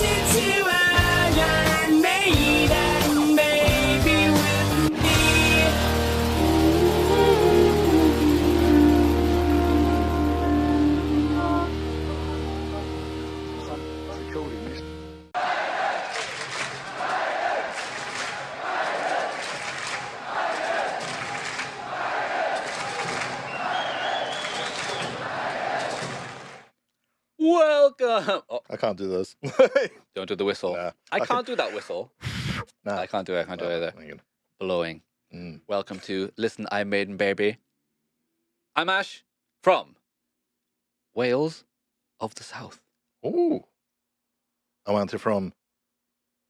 listen to Iron Maiden, baby, with me. Welcome. Oh, I can't do this. don't do the whistle. Nah, I can't do that whistle. Nah. I can't do it. I can't do it either. Hang on. Blowing. Mm. Welcome to Listen, Iron Maiden, baby. I'm Ash from Wales of the South. Ooh. I want it from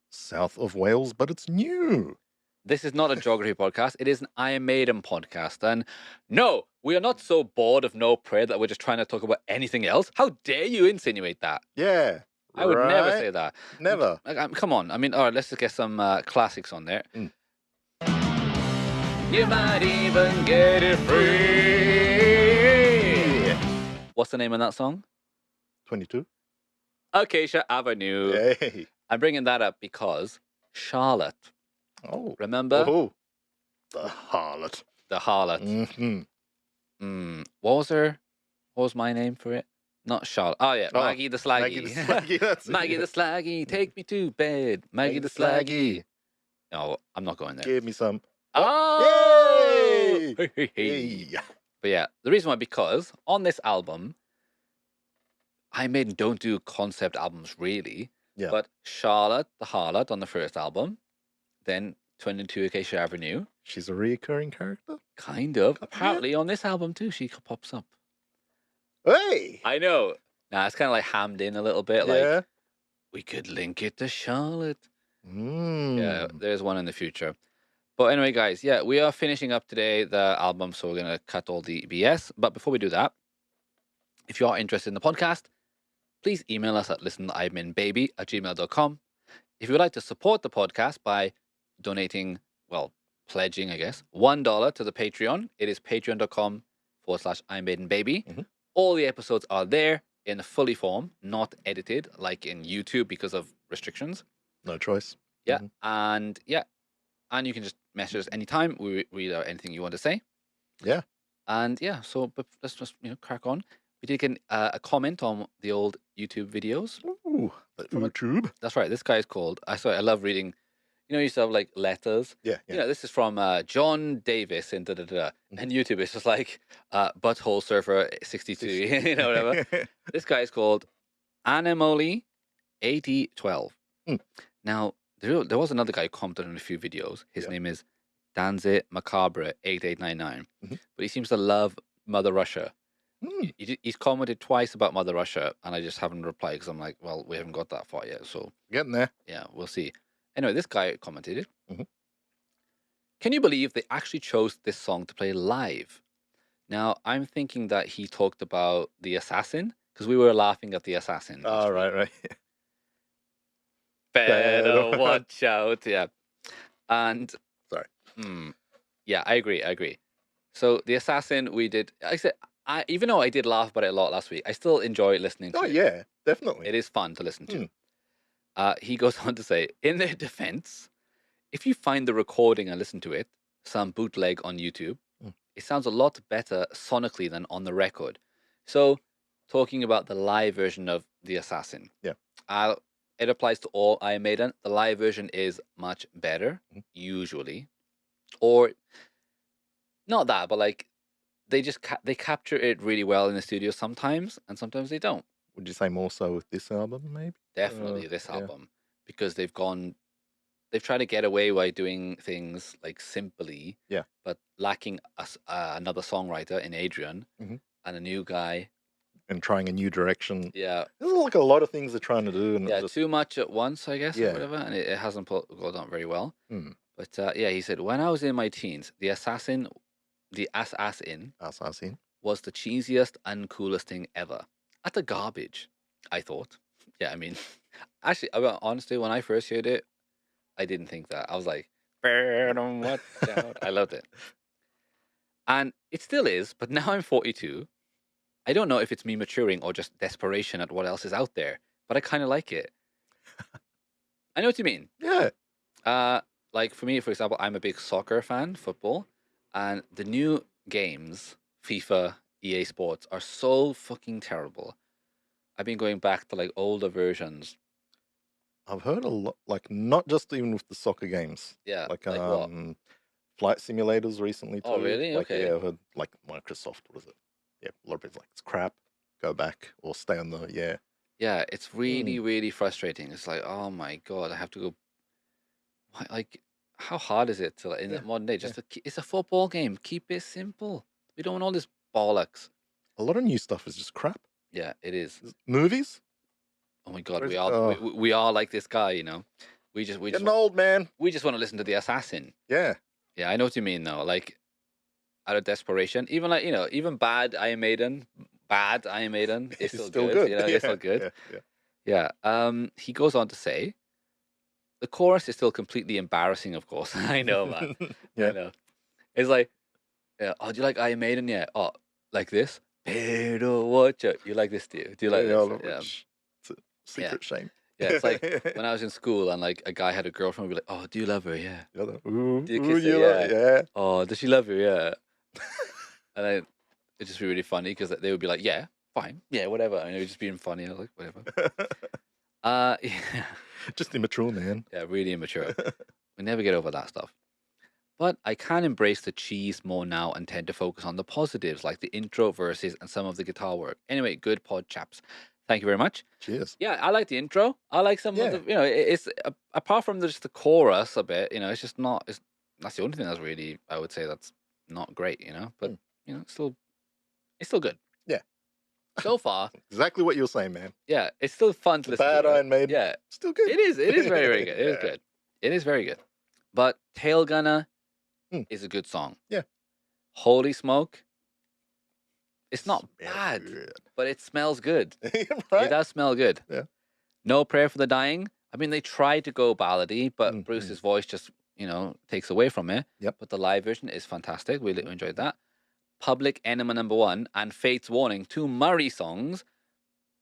south of Wales, but it's new. This is not a geography podcast. It is an Iron Maiden podcast. And no, we are not so bored of No Prayer that we're just trying to talk about anything else. How dare you insinuate that? Yeah. I would never right? say that. Never. Come on. I mean, all right, let's just get some classics on there. Mm. You might even get it free. What's the name of that song? 22. Acacia Avenue. Yay. I'm bringing that up because Charlotte, Oh. remember? Oh. The harlot. The harlot. Mm-hmm. What was my name for it? Not Charlotte. Oh, yeah. Oh, Maggie the Slaggy. Maggie the Slaggy. That's Maggie it. the Slaggy, take me to bed. Maggie the Slaggy. No, I'm not going there. Give me some. Oh! Yay! Hey. Hey. But yeah, the reason why, because on this album, Iron Maiden don't do concept albums really. Yeah. But Charlotte the Harlot on the first album, then 22 Acacia Avenue. She's a recurring character? Kind of. Yeah. Apparently on this album too, she pops up. Hey! I know. Nah, it's kind of like hammed in a little bit. Yeah. Like, we could link it to Charlotte. Mm. Yeah, there's one in the future. But anyway, guys, yeah, we are finishing up today the album, so we're going to cut all the BS. But before we do that, if you are interested in the podcast, please email us at listenironbaby@gmail.com. If you would like to support the podcast by donating, well, pledging, I guess, $1 to the Patreon, it is patreon.com/ironmaidenbaby. Mhm. All the episodes are there in fully form, not edited like in YouTube because of restrictions. No choice. Yeah, Mhm. and you can just message us anytime. We read out anything you want to say. Yeah. And yeah, so but let's just crack on. We did get a comment on the old YouTube videos. Ooh, the YouTube. That's right. This guy is called. I love reading. You know, you used to have like letters. Yeah. You know, this is from John Davis and And YouTube is just like Butthole Surfer 62. You know, whatever. This guy is called Anemoli 8012. Mm. Now, there was another guy who commented on a few videos. His name is Danze Macabre 8899. Mhm. But he seems to love Mother Russia. Mm. He's commented twice about Mother Russia, and I just haven't replied because I'm like, well, we haven't got that far yet. So, Getting there. yeah, we'll see. Anyway, this guy commented, Mhm. Can you believe they actually chose this song to play live? Now, I'm thinking that he talked about The Assassin, because we were laughing at The Assassin. Oh, right. Better watch out. Yeah. And Sorry. Yeah, I agree. So The Assassin, we did. Like I said, even though I did laugh about it a lot last week, I still enjoy listening to Oh, it. yeah, definitely. It is fun to listen to. He goes on to say, in their defense, if you find the recording and listen to it, some bootleg on YouTube, it sounds a lot better sonically than on the record. So, talking about the live version of The Assassin. Yeah. It applies to all Iron Maiden. The live version is much better, usually. Or, not that, but like, they just they capture it really well in the studio sometimes, and sometimes they don't. Would you say more so with this album, maybe? Definitely this yeah. album, because they've tried to get away by doing things like simply, Yeah. but lacking another songwriter in Adrian Mhm. and a new guy. And trying a new direction. Yeah, There's like a lot of things they're trying to do. And yeah, just, too much at once, I guess, or Yeah. whatever, and it hasn't gone on very well. Mm. But yeah, he said, when I was in my teens, the Assassin Assassin. was the cheesiest and coolest thing ever. Utter garbage, I thought. Yeah, I mean, actually, honestly, when I first heard it, I didn't think that. I was like, watch out. I loved it. And it still is, but now I'm 42. I don't know if it's me maturing or just desperation at what else is out there, but I kind of like it. I know what you mean. Yeah. Like for me, for example, I'm a big soccer fan, football, and the new games, FIFA, EA Sports, are so fucking terrible. I've been going back to like older versions. I've heard a lot, like not just even with the soccer games, Yeah, like like what? flight simulators recently Oh, too. really? Like Okay. yeah, I heard like Microsoft. What is it? Yeah, a lot of people like it's crap. Go back or stay on the yeah. Yeah, it's really, Mm, really frustrating. It's like, oh my God, I have to go. Like, how hard is it to like, in the yeah, modern day? yeah. It's a football game. Keep it simple. We don't want all this bollocks. A lot of new stuff is just crap. Yeah, it is. Movies, Oh my God, crazy. we are like this guy, you know. We just Getting old, man. we just want to listen to the assassin. Yeah, Yeah, I know what you mean though. Like out of desperation, even like even bad Iron Maiden is it's still still good. good. You know, it's Yeah, still good. yeah, yeah. Yeah. He goes on to say the chorus is still completely embarrassing. Of course, I know, man. I Yeah, know. It's like, yeah. Oh, do you like Iron Maiden? Yeah. Oh, like this. Pero watch out. You like this, do you? Do you yeah, like yeah. this? Yeah. It's a Yeah. secret shame. Yeah. It's like when I was in school and like a guy had a girlfriend, we'd be like, oh, do you love her? Yeah. Ooh, Do you ooh, kiss her? you Yeah. yeah. Oh, does she love you? Yeah. And then it'd just be really funny because they would be like, yeah, fine. Yeah, whatever. And it would just be funny. I was like, whatever. Yeah. Just immature, man. Yeah, really immature. We never get over that stuff. But I can embrace the cheese more now and tend to focus on the positives like the intro, verses, and some of the guitar work. Anyway, good pod chaps. Thank you very much. Cheers. Yeah, I like the intro. I like some of Yeah. the, it's apart from just the chorus a bit, it's just not, that's the only thing that's really, I would say that's not great, but, Mm. it's still good. Yeah. So far, Exactly what you're saying, man. yeah, it's still fun to The listen bad to. Right? Iron Maiden. Yeah, Still good. it is. It is very, very good. It is Yeah. good. It is very good. But Tail Gunner Mm. is a good song. Yeah. Holy Smoke, it's not Smells bad, good. but it smells good. It Right? does smell good. Yeah. No Prayer for the Dying. I mean, they tried to go ballady, but Mm, Bruce's voice just, takes away from it. Yep. But the live version is fantastic. We enjoyed that. Public Enema #1 and Fate's Warning, 2 Murray songs.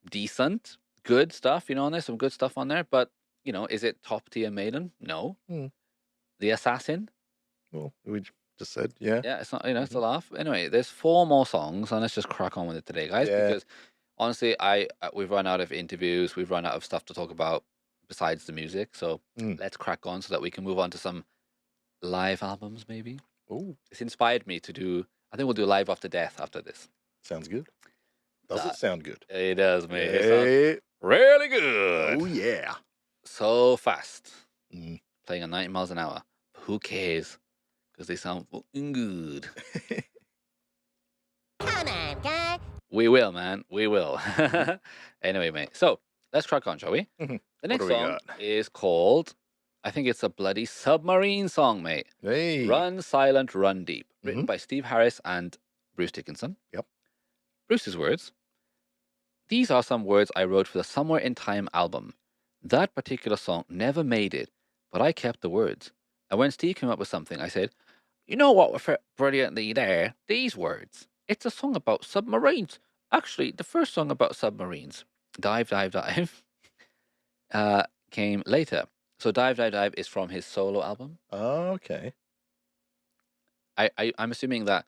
Decent, good stuff, there's some good stuff on there. But, is it top tier Maiden? No. Mm. The Assassin? Well, we just said, yeah. Yeah, it's not, it's a laugh. Anyway, there's 4 more songs, and let's just crack on with it today, guys. Yeah. Because honestly, we've run out of interviews, we've run out of stuff to talk about besides the music. So Mm. let's crack on so that we can move on to some live albums, maybe. Ooh, It's inspired me to do. I think we'll do Live After Death after this. sounds good. Does That- it sound good? It does, mate. It sounds Hey. really good. Oh, yeah. So fast, Mm. playing at 90 miles an hour. Who cares? Because they sound fucking good. Come on, guy. We will, man. We will. Anyway, mate. So let's crack on, shall we? Mhm. The next do we song got? is called, I think it's a bloody submarine song, mate. Hey. Run Silent, Run Deep. Written Mhm. by Steve Harris and Bruce Dickinson. Yep. Bruce's words. These are some words I wrote for the Somewhere in Time album. That particular song never made it, but I kept the words. And when Steve came up with something, I said, you know what would fit brilliantly there? These words. It's a song about submarines. Actually, the first song about submarines, Dive, Dive, Dive, came later. So Dive, Dive, Dive is from his solo album. Okay. I'm assuming that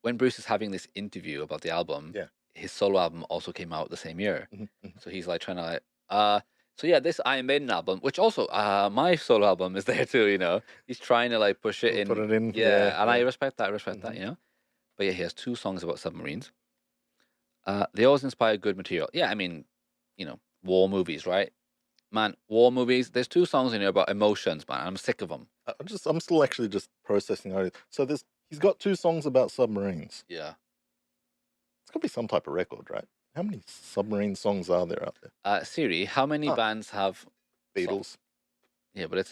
when Bruce is having this interview about the album, Yeah. his solo album also came out the same year. Mhm, mhm. So he's like trying to so yeah, this Iron Maiden album, which also my solo album is there too, He's trying to like push it We'll in. put it in. Yeah, and I yeah. respect that, Mhm. But yeah, he has 2 songs about submarines. They always inspire good material. Yeah, I mean, war movies, right? Man, war movies, there's 2 songs in here about emotions, man. I'm sick of them. I'm still actually just processing. So he's got 2 songs about submarines. Yeah. It's got to be some type of record, right? How many submarine songs are there out there? Siri, how many Huh. bands have Beatles. Yeah, but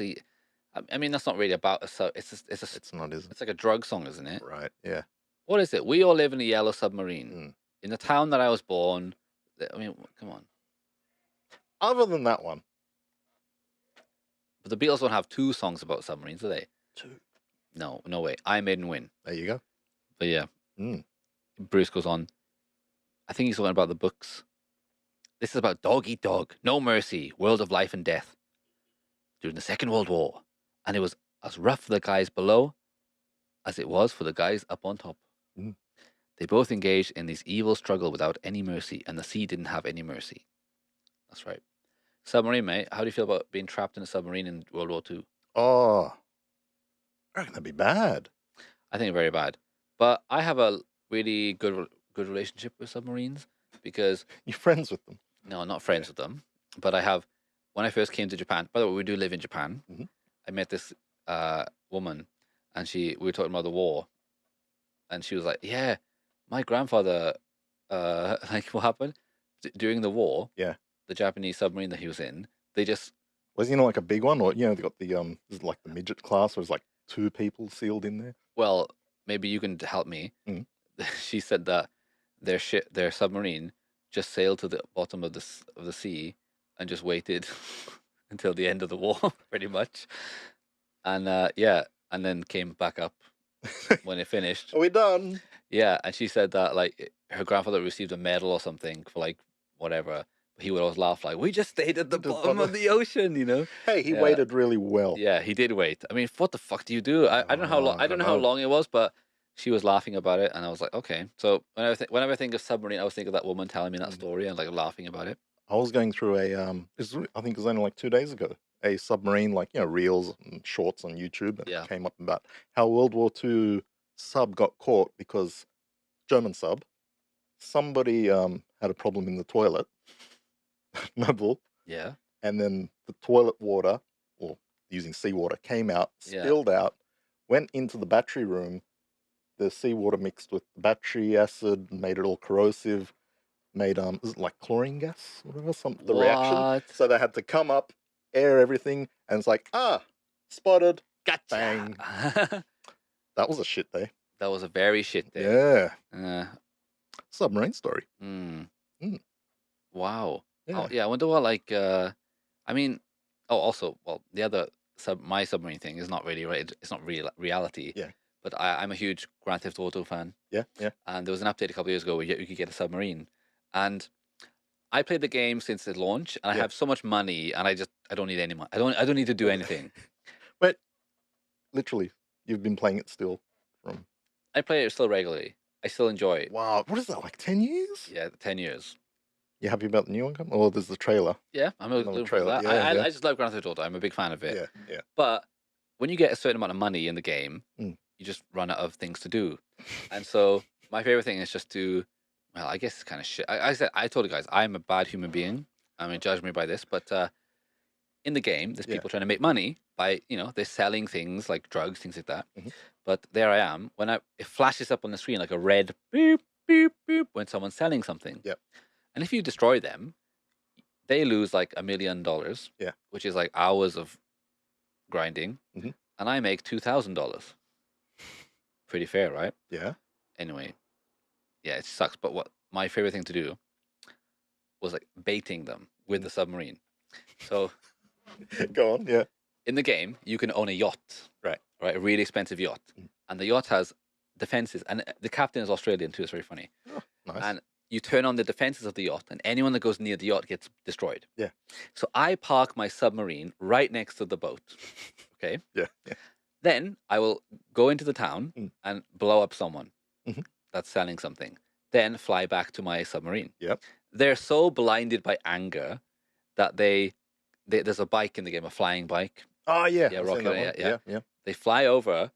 I mean, that's not really about It's not, is it? it's like a drug song, isn't it? Right. Yeah. What is it? We all live in a yellow submarine. Mm. In the town that I was born. I mean, come on. Other than that one, But the Beatles don't have 2 songs about submarines, do they? 2. No, no way. I Maiden win. There you go. But yeah, Mm. Bruce goes on. I think he's talking about the books. This is about dog eat dog, no mercy, world of life and death during the Second World War, and it was as rough for the guys below as it was for the guys up on top. Mm. They both engaged in this evil struggle without any mercy, and the sea didn't have any mercy. That's right. Submarine, mate. How do you feel about being trapped in a submarine in World War II? Oh, I reckon that'd be bad. I think very bad. But I have a really good relationship with submarines because You're friends with them. no, I'm not friends with them, but I have. When I first came to Japan, by the way, we do live in Japan. Mhm. I met this woman, and we were talking about the war, and she was like, "Yeah, my grandfather, like what happened during the war? Yeah. The Japanese submarine that he was in, they just Was he like a big one, or they got the is it like the midget class, where it's like 2 people sealed in there? well, maybe you can help me." Mm. She said that their submarine just sailed to the bottom of the sea and just waited until the end of the war, pretty much. And yeah, and then came back up when it finished. Are we done? Yeah, and she said that like her grandfather received a medal or something for like whatever. He would always laugh like, "We just stayed at the bottom of the ocean," you know. Hey, he Yeah. waited really well. Yeah, he did wait. I mean, what the fuck do you do? I don't know how long. I don't know how dunno. long it was, but she was laughing about it, and I was like, okay. So whenever I think of submarine, I always think of that woman telling me that story and like laughing about it. I was going through I think it was only like 2 days ago, a submarine, like, reels and shorts on YouTube, and Yeah. it came up about how World War II sub got caught because German sub, somebody had a problem in the toilet, Noble, Yeah. and then the toilet water, or using seawater, came out, Yeah. spilled out, went into the battery room. The seawater mixed with the battery acid, made it all corrosive, made is it like chlorine gas or whatever, the reaction. What? So they had to come up, air everything, and it's like, spotted. Gotcha. Bang. That was a shit day. That was a very shit day. Yeah. Submarine story. Mm. Mm. Wow. Yeah. Oh, yeah. I wonder what like. I mean, also, well, the other my submarine thing is not really right. It's not real reality. Yeah. But I'm a huge Grand Theft Auto fan. Yeah. And there was an update a couple of years ago where you could get a submarine. And I played the game since its launch, and I Yeah. have so much money, and I don't need any money. I don't need to do anything. But literally, you've been playing it still from. I play it still regularly. I still enjoy it. Wow, what is that, like 10 years? Yeah, 10 years. You happy about the new one coming? Oh, there's the trailer. Yeah, I'm Another looking for trailer, that. yeah. I just love Grand Theft Auto. I'm a big fan of it. Yeah. But when you get a certain amount of money in the game, Mm. you just run out of things to do. And so my favorite thing is just to, well, I guess it's kind of shit. I told you guys, I'm a bad human being. I mean, judge me by this, but in the game, there's Yeah. people trying to make money by, they're selling things like drugs, things like that. Mhm. But there I am. It flashes up on the screen like a red beep, beep, beep when someone's selling something. Yep. And if you destroy them, they lose like $1 million. Yeah. Which is like hours of grinding. Mhm. And I make $2,000. Pretty fair, right? Yeah. Anyway, yeah, it sucks. But what my favorite thing to do was like baiting them with the submarine. So Go on, yeah. in the game, you can own a yacht, Right. a really expensive yacht, and the yacht has defenses, and the captain is Australian too. It's very funny. Oh, nice. And you turn on the defenses of the yacht, and anyone that goes near the yacht gets destroyed. Yeah. So I park my submarine right next to the boat. Okay. Yeah. Then I will go into the town and blow up someone Mhm. that's selling something. Then fly back to my submarine. Yep. They're so blinded by anger that there's a bike in the game, a flying bike. Oh, yeah. Yeah, I've rocket, seen that one. yeah. Yeah. They fly over.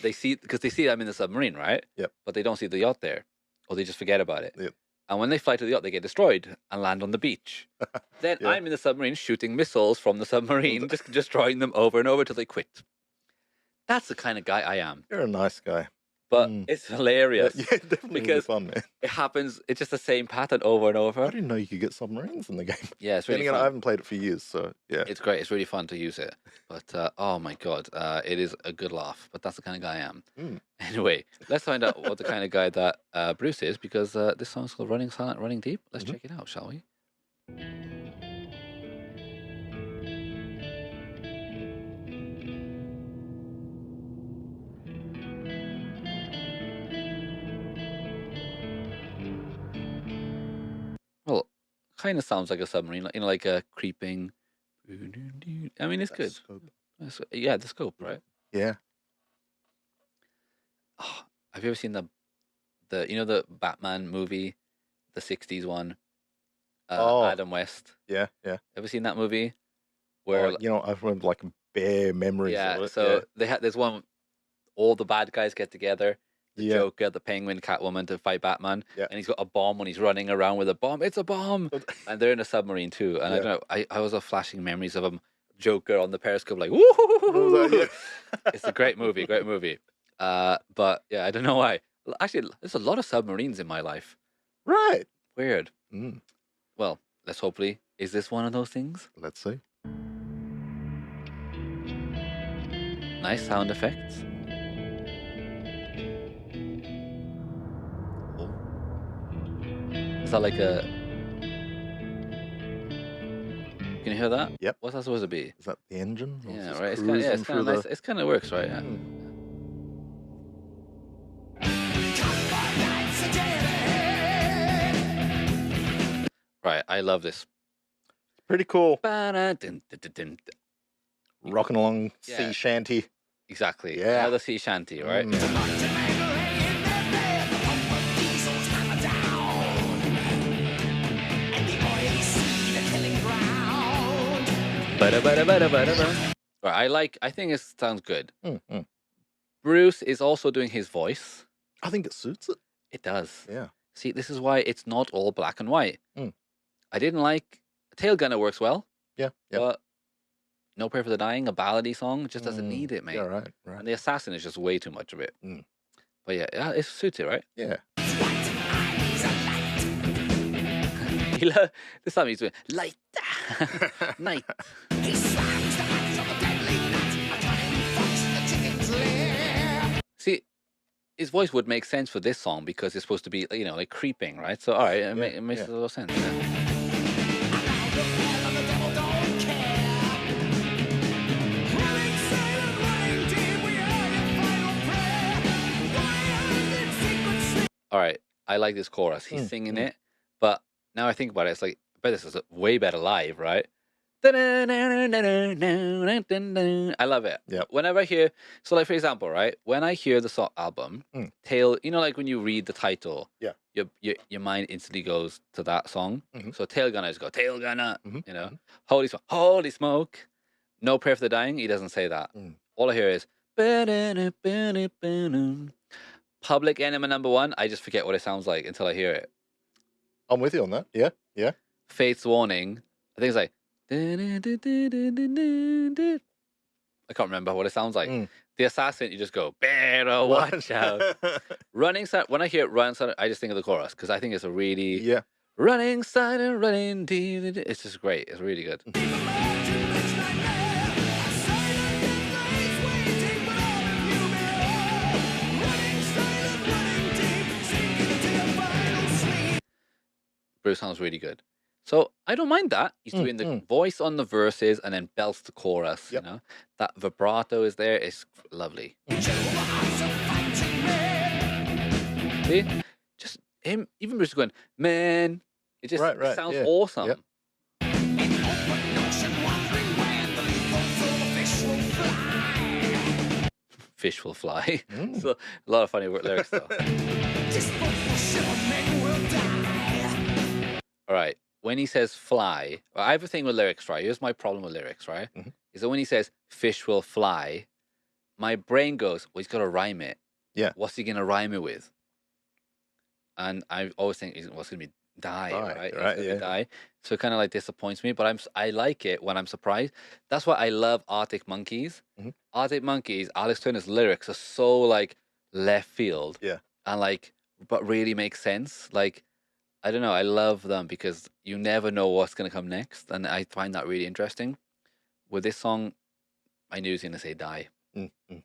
They see I'm in the submarine, right? Yep. But they don't see the yacht there, or they just forget about it. Yep. And when they fly to the yacht, they get destroyed and land on the beach. Then Yeah. I'm in the submarine shooting missiles from the submarine, just destroying them over and over till they quit. That's the kind of guy I am. You're a nice guy. But it's hilarious. Yeah, definitely because fun, man. it happens. It's just the same pattern over and over. I didn't know you could get submarines in the game. Yeah, it's really Then again, I fun. haven't played it for years, so yeah. It's great. It's really fun to use it. But oh my god, it is a good laugh. But that's the kind of guy I am. Anyway, let's find out what the kind of guy that Bruce is, because this song's called "Running Silent, Running Deep." Let's check it out, shall we? Well, kind of sounds like a submarine, like, like a creeping. I mean, it's That good. scope. Yeah, the scope, right? Yeah. Oh, have you ever seen the the Batman movie, the '60s one? Oh, Adam West. yeah, yeah. Ever seen that movie? Oh, Where I've had like bare memories of yeah, it. so there's one. All the bad guys get together. The Yeah. Joker, the Penguin, Catwoman to fight Batman. Yeah. And he's got a bomb when he's running around with a bomb. It's a bomb. And they're in a submarine too. And I Yeah. don't know. I was flashing memories of him, Joker on the periscope, like What was woo. that? Yeah. It's a great movie, great movie. But yeah, I don't know why. Actually, there's a lot of submarines in my life. Right. Weird. Mm, Well, let's hopefully. Is this one of those things? let's see. Nice sound effects. Oh, Is that like a? Can you hear that? Yep. What's that supposed to be? is that the engine? Or is Yeah, this right. It's kind of cruising through nice. the- It's kind of works, right? Yeah. Mm. Right. I love this. Pretty cool. Ba-da-dun-dun-dun-dun. Rocking along Yeah. sea shanty. Exactly. Yeah. Another sea shanty, right? Mm. Ba-da-ba-da-ba-da-ba-da-ba. Right. I think it sounds good. Mm, mm. Bruce is also doing his voice. I think it suits it. It does. Yeah. See, this is why it's not all black and white. Mm. I didn't like Tail Gunner works well, Yeah. Yeah. but No Prayer for the Dying, a ballady song, just doesn't need it, mate. Yeah. Right. Right. And the Assassin is just way too much of it. Mm. But yeah, it suits it, right? Yeah. This time he's doing light, night. See, his voice would make sense for this song because it's supposed to be, like creeping, right? So, all right, it makes a little sense. Yeah. All right, I like this chorus. He's singing it, but now I think about it, it's like, I bet this is way better live, right? I love it. Yep. Whenever I hear, so like for example, right, when I hear the song album, Tail, like when you read the title, Yeah. your mind instantly goes to that song. Mhm. So Tail Gunner, just go Tail Gunner, Mhm. holy smoke, No Prayer for the Dying. He doesn't say that. Mm. All I hear is Public Enemy #1. I just forget what it sounds like until I hear it. I'm with you on that. Yeah. Yeah. Faith's Warning. I think it's like. I can't remember what it sounds like. Mm. The Assassin, you just go, better watch out. Running side. When I hear Running Side, I just think of the chorus because I think it's a really Yeah. running side and running deep. It's just great. It's really good. Bruce sounds really good. So I don't mind that. He's doing the voice on the verses and then belts the chorus, Yep. That vibrato is there. It's lovely. See? Just him, even Bruce going, man. It just Right, it sounds yeah. awesome. Yep. Fish will fly. So a lot of funny lyrics though. All right. When he says fly, I have a thing with lyrics, right? Here's my problem with lyrics, right? Is that when he says fish will fly, my brain goes, well, he's got to rhyme it. Yeah. What's he going to rhyme it with? And I always think, what's going to be die, Die, right? It's right, gonna be yeah. die. So it kind of like disappoints me, but I like it when I'm surprised. That's why I love Arctic Monkeys. Arctic Monkeys, Alex Turner's lyrics are so like left field. Yeah. And like, but really make sense. Like, I don't know. I love them because you never know what's going to come next. And I find that really interesting. With this song, I knew he was going to say die. Mm. And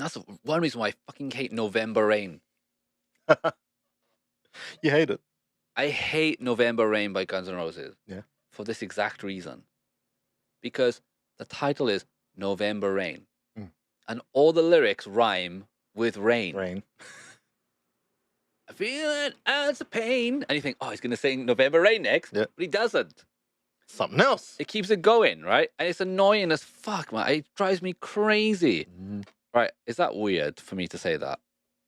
that's one reason why I fucking hate November Rain. You hate it. I hate November Rain by Guns N' Roses. Yeah. For this exact reason. Because the title is November Rain. And all the lyrics rhyme with rain. Rain. I feel it as a pain. And you think, oh, he's going to sing November Rain next. Yeah. But he doesn't. Something else. It keeps it going, right? And it's annoying as fuck, man. It drives me crazy. Right. Is that weird for me to say that?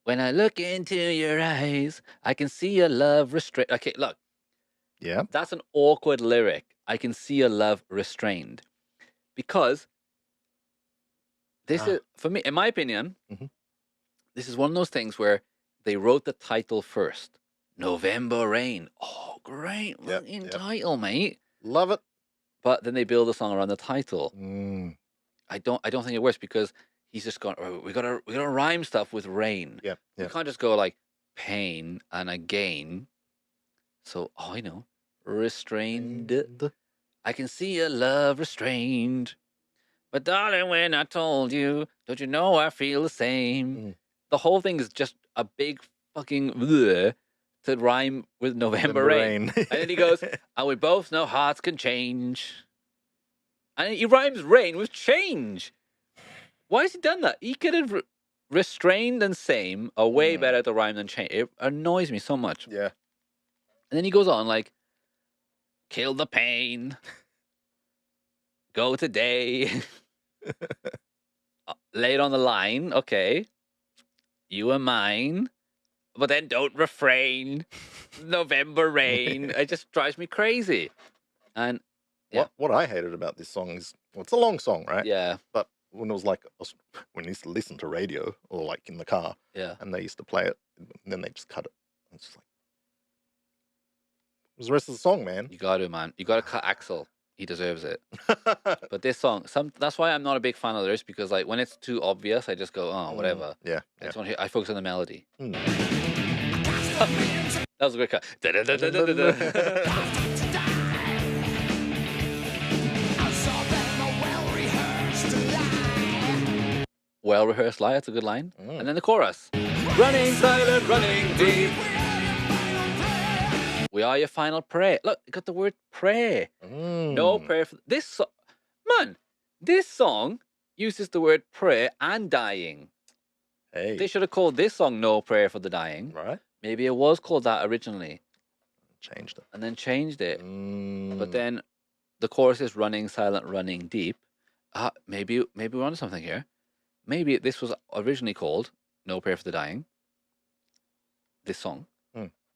When I look into your eyes, I can see your love restrained. Okay, look. Yeah. That's an awkward lyric. I can see your love restrained. Because this is, for me, in my opinion, Mhm. this is one of those things where they wrote the title first. November Rain. Oh, great Yep, fucking yep. title, mate. Love it. But then they build a song around the title. Mm. I don't think it works because he's just gone, oh, we gotta rhyme stuff with rain. Yeah. We Yeah. can't just go like pain and again. So, oh, I know. Restrained. I can see your love restrained. But darling, when I told you, don't you know I feel the same? Mm. The whole thing is just a big fucking bleh to rhyme with November Rain. And then he goes, and we both know hearts can change. And he rhymes rain with change. Why has he done that? He could have restrained and same are way better to rhyme than change. It annoys me so much. Yeah. And then he goes on like, kill the pain. Go today. Lay it on the line. Okay. You are mine. But then don't refrain. November Rain. It just drives me crazy. And yeah. What I hated about this song is, well, it's a long song, right? Yeah. But when it was like, when you used to listen to radio or like in the car, Yeah. and they used to play it, and then they just cut it. It's just like, it was the rest of the song, man. You got to, man. You got to cut Axel. He deserves it. But this song, that's why I'm not a big fan of this, because like when it's too obvious, I just go, oh, whatever. Yeah. I just want to hear, I focus on the melody. Mm. That was a great cut. Well rehearsed lie. That's a good line. And then the chorus. Running silent, running deep. We are your final prayer. Look, you got the word prayer. No prayer for this song. Man, this song uses the word prayer and dying. Hey. They should have called this song No Prayer for the Dying. Right. Maybe it was called that originally. Changed it. And then changed it. But then the chorus is running silent, running deep. Maybe we're onto something here. Maybe this was originally called No Prayer for the Dying. This song.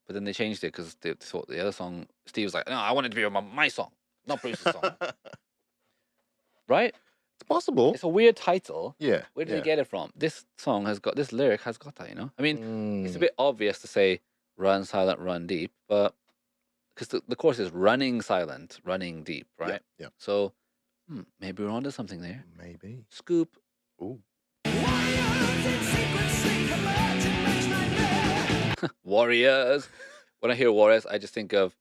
But then they changed it because they thought the other song, Steve was like, no, I want it to be my song, not Bruce's song. Right? It's possible. It's a weird title. Yeah. Where did he get it from? This song has got, this lyric has got that, you know? I mean, it's a bit obvious to say run silent, run deep, but because the chorus is running silent, running deep, right? Yeah. So maybe we're onto something there. Maybe. Scoop. Ooh. Warriors. When I hear Warriors, I just think of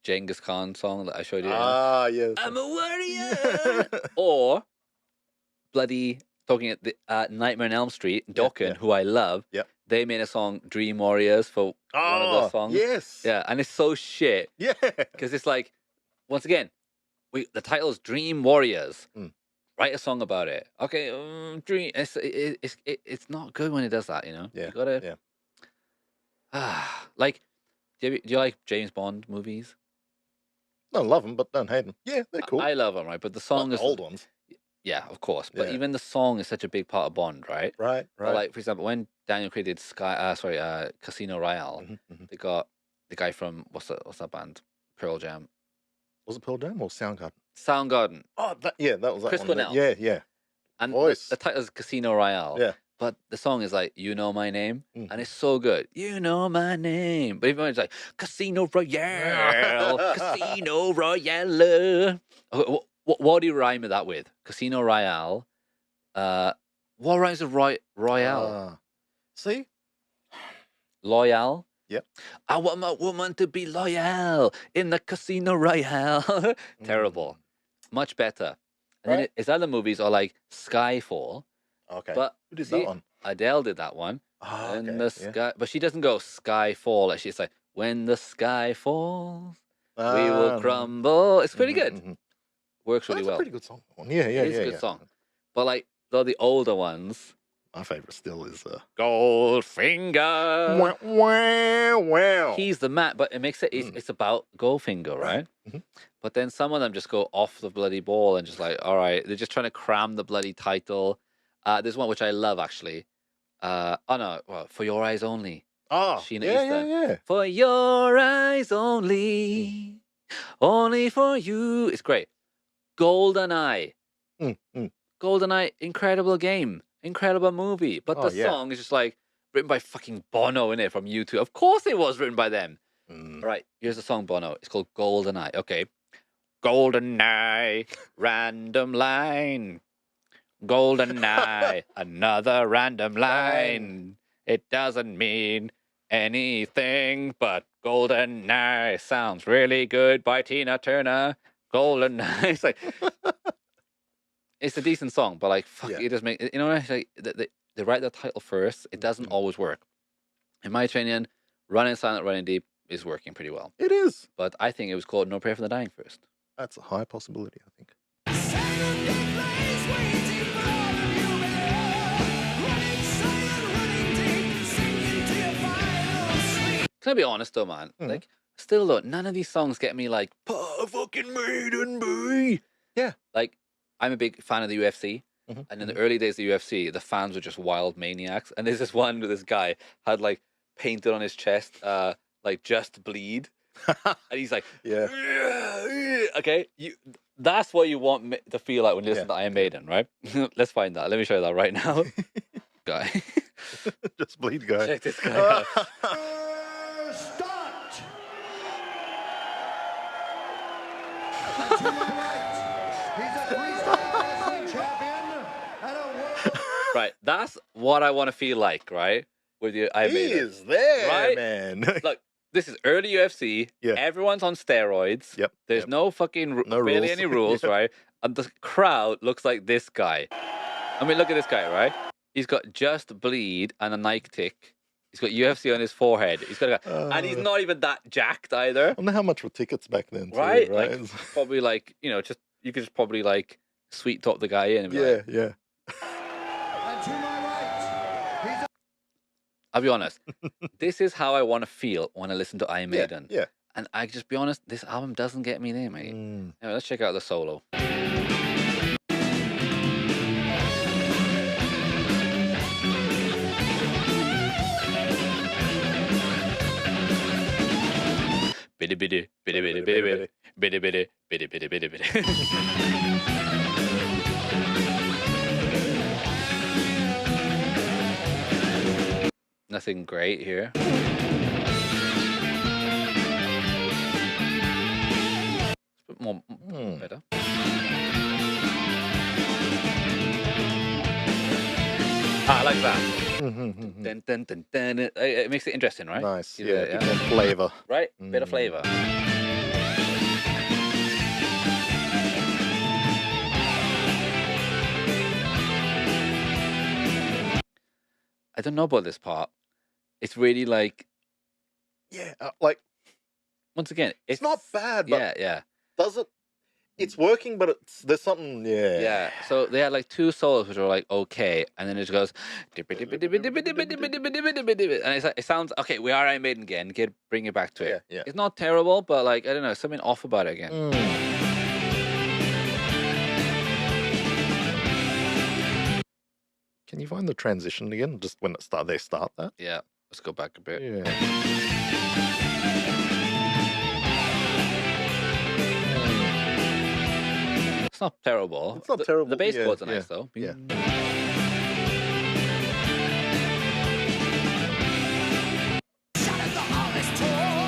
Genghis Khan song that I showed you. Ah, yes. I'm a warrior. Or bloody talking at the Nightmare on Elm Street, Dokken, who I love. Yep. They made a song Dream Warriors for one of those songs. Yes. Yeah, and it's so shit Yeah. because it's like, once again, the title is Dream Warriors. Write a song about it. Okay, Dream. It's not good when it does that, you know. Yeah. You gotta. Yeah. Like, do you like James Bond movies? Don't love them, but don't hate them. Yeah, they're cool. I love them, right? But the Like song the is old ones. Yeah, of course. But Yeah. even the song is such a big part of Bond, right? Right. But like, for example, when Daniel Craig did Casino Royale, they got the guy from what's that band? Pearl Jam. Was it Pearl Jam or Soundgarden? Soundgarden. Oh, that was that Chris one. Cornell. Yeah. And Voice. the title is Casino Royale. Yeah. But the song is like, You Know My Name. And it's so good. You know my name. But even when it's like, Casino Royale, Casino Royale. What do you rhyme that with? Casino Royale. What rhymes with Royale? See? Loyal. Yep. I want my woman to be loyal in the Casino Royale. Terrible. Much better. And then his other movies are like Skyfall. Okay. But who did see, that one? Adele did that one. Oh, And okay. the sky, but she doesn't go Skyfall. Like she's like, when the sky falls, we will crumble. It's pretty good. Works really That's well. a pretty good song. Yeah. It is a good song. But like the older ones, My favorite still is Goldfinger. wow, wow, wow. He's the man, but it makes it. It's about Goldfinger, right? Mhm. But then some of them just go off the bloody ball and just like, all right, they're just trying to cram the bloody title. There's one which I love actually. Oh no, well, For Your Eyes Only. Oh, Sheena yeah, Easton. yeah. For your eyes only, only for you. It's great. GoldenEye. Mm, mm. GoldenEye, incredible game, incredible movie. But Oh, the yeah. song is just like written by fucking Bono in it from U2. Of course it was written by them. Mm. All right, here's the song, Bono. It's called GoldenEye. Okay. GoldenEye, random line. GoldenEye, another random line. It doesn't mean anything, but GoldenEye sounds really good by Tina Turner. GoldenEye. It's like, it's a decent song, but like, fuck, Yeah. it doesn't make, you know, like, they write the title first. It doesn't always work. In my opinion, Running Silent, Running Deep is working pretty well. It is. But I think it was called No Prayer for the Dying first. That's a high possibility, I think. Can I be honest though, man? Mhm. Like, still though, none of these songs get me like, fucking Maiden, boy. Yeah. Like, I'm a big fan of the UFC. Mhm, And in the early days of the UFC, the fans were just wild maniacs. And there's this one where this guy had like painted on his chest, like just bleed. And he's like, Yeah. okay, that's what you want to feel like when you listen to Iron Maiden, right? Let's find that. Let me show you that right now. Guy. Just bleed guy. Check this guy out. Start! He's a freestyle wrestling champion and a world. Right, that's what I want to feel like, right? With you, Iron He Maiden. is there, Right? man. Look, this is early UFC. Yeah. Everyone's on steroids. Yep. There's yep. no fucking No barely rules. any rules, Yep. right? And the crowd looks like this guy. I mean, look at this guy, right? He's got Just Bleed and a Nike tick. He's got UFC on his forehead. He's got and he's not even that jacked either, I wonder how much were tickets back then, too, right? right? Like, probably like, you know, just you could just probably like sweet talk the guy in and be yeah, like, yeah. And to my right, he's I'll be honest. This is how I want to feel when I listen to Iron Maiden. Yeah. And I just be honest, this album doesn't get me there, mate. Mm. Anyway, let's check out the solo. Biddy biddy biddy biddy biddy biddy biddy biddy biddy biddy biddy biddy. Nothing great here. It's a bit more better. I like that. Mhm. Dun, dun, dun, dun. It makes it interesting, right? Nice. You Yeah, know, a bit more flavor. Right? Bit of Mm. flavor. I don't know about this part. It's really like, Yeah, like, once again, it's not bad, but yeah, yeah, does it? It's working, but there's something, yeah. yeah. So they had like two solos which were like okay, and then it just goes, and it's like, it sounds okay. We are Iron Maiden again. Bring it back to it. Yeah, yeah. It's not terrible, but like I don't know, something off about it again. Mm. Can you find the transition again? Just when they start that? Yeah, let's go back a bit. Yeah. It's not terrible. It's not The terrible, bass yeah, chords are yeah, nice though. yeah.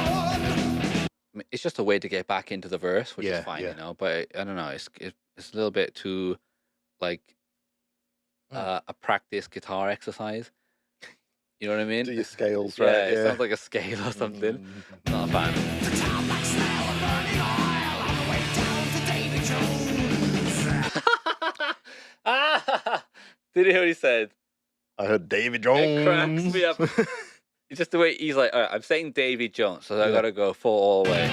I mean, it's just a way to get back into the verse, which Yeah, is fine, yeah. you know. But I don't know, it's a little bit too like a practice guitar exercise. You know what I mean? Do your scales, Yeah, right? it sounds like a scale or something. Mm. Not a fan. Did you hear what he said? I heard Davy Jones. It cracks me up. It's just the way he's like, all right, I'm saying Davy Jones, so I Yeah. gotta go full all the way.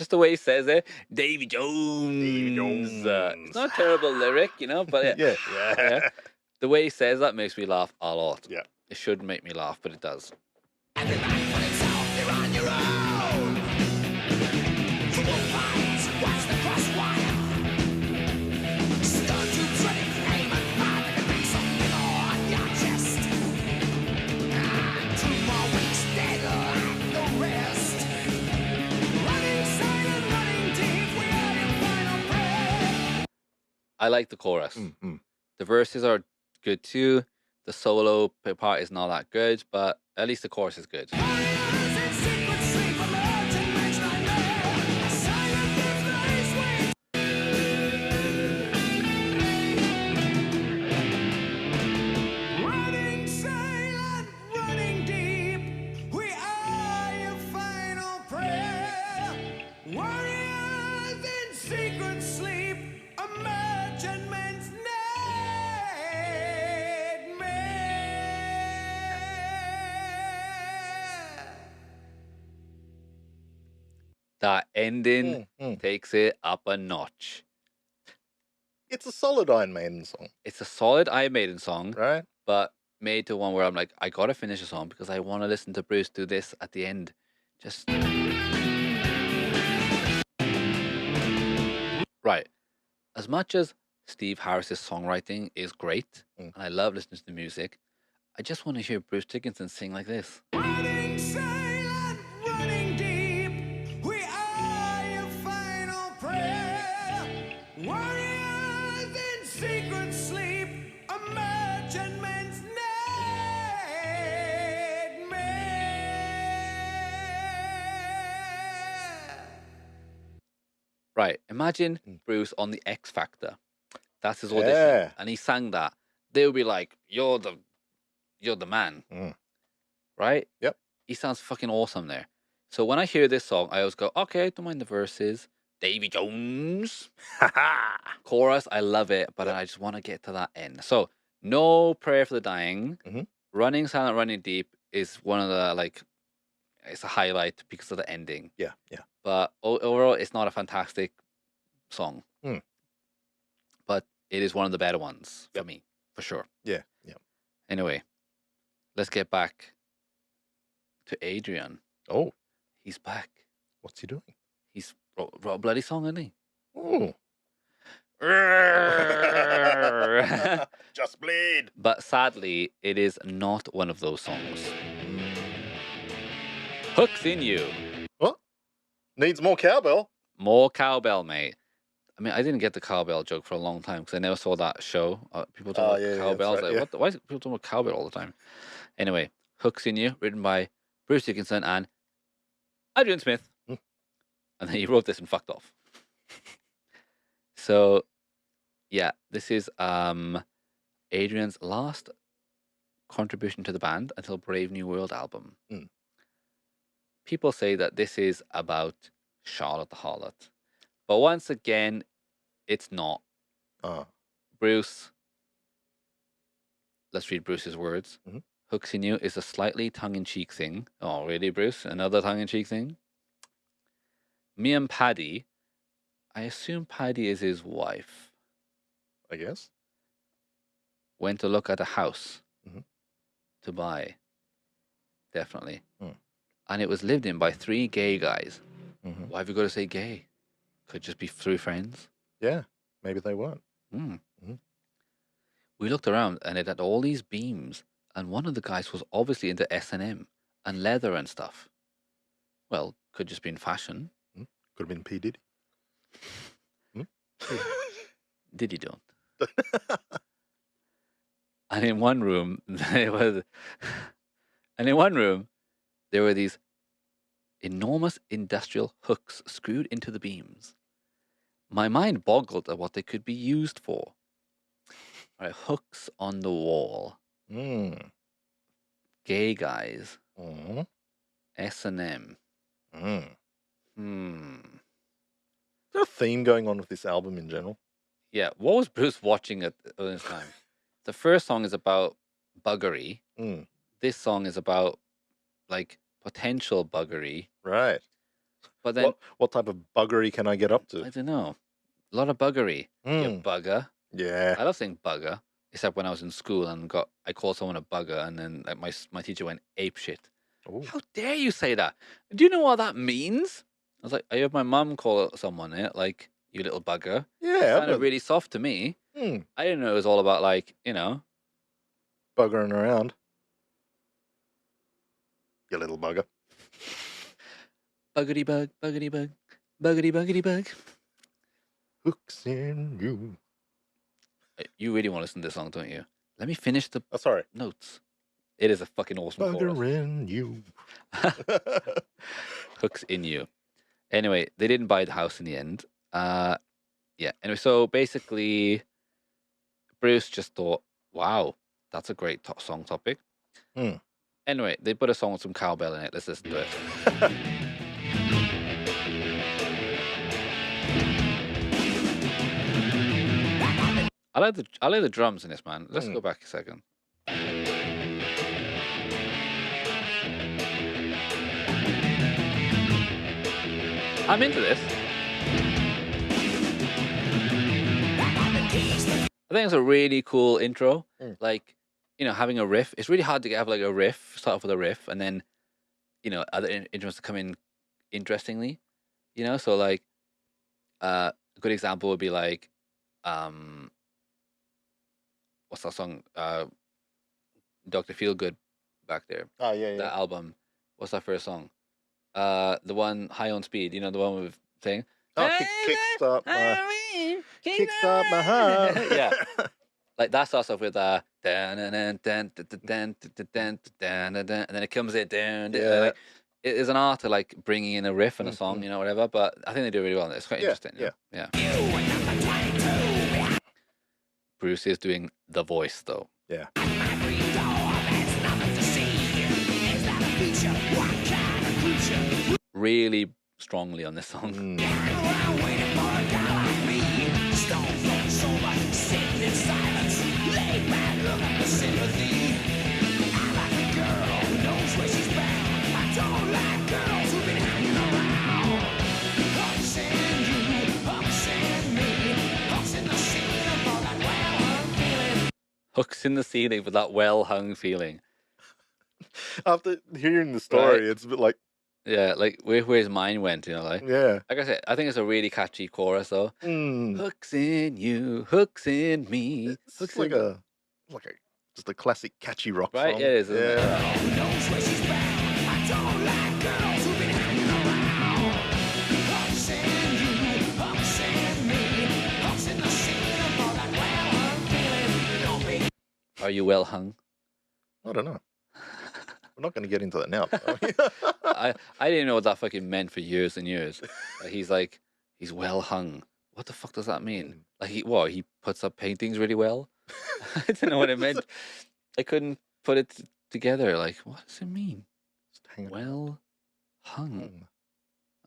just the way he says it, Davy Jones. It's not a terrible lyric, you know, but Yeah. yeah, the way he says that makes me laugh a lot. Yeah. It shouldn't make me laugh, but it does. I like the chorus. Mm. The verses are good too. The solo part is not that good, but at least the chorus is good. Running silent, running deep, we are your final prayer. Warriors in secret sleep, a merchantman's nightmare. That ending Mm. takes it up a notch. It's a solid Iron Maiden song, It's a solid Iron Maiden song, right? but made to one where I'm like, I gotta finish the song because I want to listen to Bruce do this at the end. Just right. As much as Steve Harris's songwriting is great, Mm. and I love listening to the music, I just want to hear Bruce Dickinson sing like this. Running silent, running deep, we are your final prayer. Warriors in secret sleep, a merchantman's nightmare. Right. Imagine Mm. Bruce on the X Factor. That's his audition, Yeah. and he sang that. They would be like, "You're the man." Mm. Right? Yep. He sounds fucking awesome there. So when I hear this song, I always go, okay, don't mind the verses. Davy Jones. Chorus, I love it, but Yep. I just want to get to that end. So, No Prayer for the Dying. Mhm. Running Silent, Running Deep is one of the, it's a highlight because of the ending. Yeah. But overall, it's not a fantastic song. Mm. But it is one of the better ones for Yep. me, for sure. Yeah. Anyway, let's get back to Adrian. Oh, He's back. what's he doing? He's wrote a bloody song, hasn't he? Oh. Just bleed. But sadly, it is not one of those songs. Hooks in You. What? Needs more cowbell. More cowbell, mate. I mean, I didn't get the cowbell joke for a long time because I never saw that show. People talk about yeah, that's cowbell. I was right, like, why is people talking about cowbell all the time? Anyway, Hooks in You, written by Bruce Dickinson and Adrian Smith. Mm. And then he wrote this and fucked off. So, yeah, this is Adrian's last contribution to the band until Brave New World album. Mm. People say that this is about Charlotte the Harlot. But once again, it's not. Bruce, let's read Bruce's words. Mhm. Hooks in You is a slightly tongue-in-cheek thing. Oh, really, Bruce? Another tongue-in-cheek thing? Me and Paddy, I assume Paddy is his wife, I guess. went to look at a house Mhm. to buy. Definitely. Mm. And it was lived in by 3 gay guys. Mhm. Why have you got to say gay? Could just be 3 friends. Yeah. Maybe they weren't. Mm. Mhm. We looked around and it had all these beams, and one of the guys was obviously into S&M and leather and stuff. Well, could just be in fashion. Could have been P. Diddy. Diddy don't. And in one room there were these enormous industrial hooks screwed into the beams. My mind boggled at what they could be used for. Right, hooks on the wall, Mm. gay guys, Mm. S&M. Mm. Hmm. Is there a theme going on with this album in general? Yeah, what was Bruce watching at this time? The first song is about buggery. Mm. This song is about, like, potential buggery. Right. But then What type of buggery can I get up I to? don't know. A lot of buggery. You Mm, bugger. yeah. I love saying bugger, except when I was in school and I called someone a bugger, and then like my teacher went ape shit. Ooh. How dare you say that? Do you know what that means? I was like, I heard my mum call someone it, like, you little bugger. It Yeah, sounded but really soft to me. I didn't know it was all about, like, buggering around. You little bugger. buggity bug, buggity bug, buggity buggity bug. Hooks in you. You really want to listen to this song, don't you? Let me finish the Oh, sorry. notes. It is a fucking awesome chorus. Bugger in you. Hooks in you. Anyway, they didn't buy the house in the end. Yeah. Anyway, so basically, Bruce just thought, wow, that's a great song topic. Hmm. Anyway, they put a song with some cowbell in it. Let's listen to it. I like the drums in this, man. Let's go back a second. I'm into this. I think it's a really cool intro. Like, having a riff. It's really hard to have like a riff, start off with a riff, and then, other instruments come in interestingly. So like, a good example would be like, what's that song? Dr. Feelgood back there. Oh, yeah. That album. What's that first song? The one High on Speed. The one with saying. Oh, kickstart my heart. Yeah. Like that starts off with and then it comes in down. Yeah. Like, it is an art to like bringing in a riff and a song, whatever. But I think they do really well. It's quite interesting. Yeah. Bruce is doing the voice though. Yeah. Really strongly on this song. Hooks in the ceiling with that well-hung feeling. After hearing the story, it's a bit like... Yeah, like where his mind went, like. Yeah. Like I said, I think it's a really catchy chorus, though. Hooks in you, hooks in me. It's like just a classic catchy rock song. Right? Yeah, it is. Are you well hung? I don't know. We're not going to get into that now. I didn't know what that fucking meant for years and years. He's well hung. What the fuck does that mean? Like he puts up paintings really well? I don't know what it meant. I couldn't put it together. Like, what does it mean? Well hung.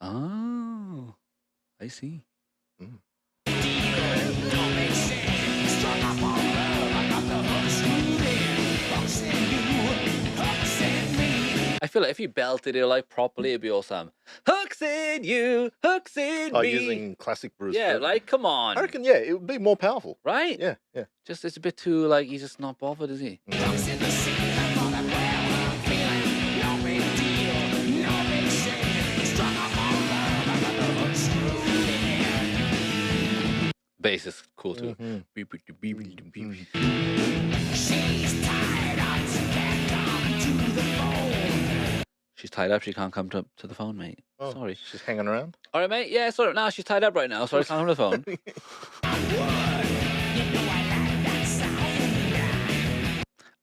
Oh, I see. I feel like if you belted it like properly, it'd be awesome. Hooks in you, hooks in me. Using classic Bruce. Yeah, like, come on. I reckon, yeah, it would be more powerful. Right? Yeah. Just, it's a bit too, like, he's just not bothered, is he? Bass is cool, too. She's tied up. She can't come to the phone, mate. Oh, sorry. She's hanging around? All right, mate. Yeah, sorry. Now she's tied up right now. Sorry, can't come to the phone.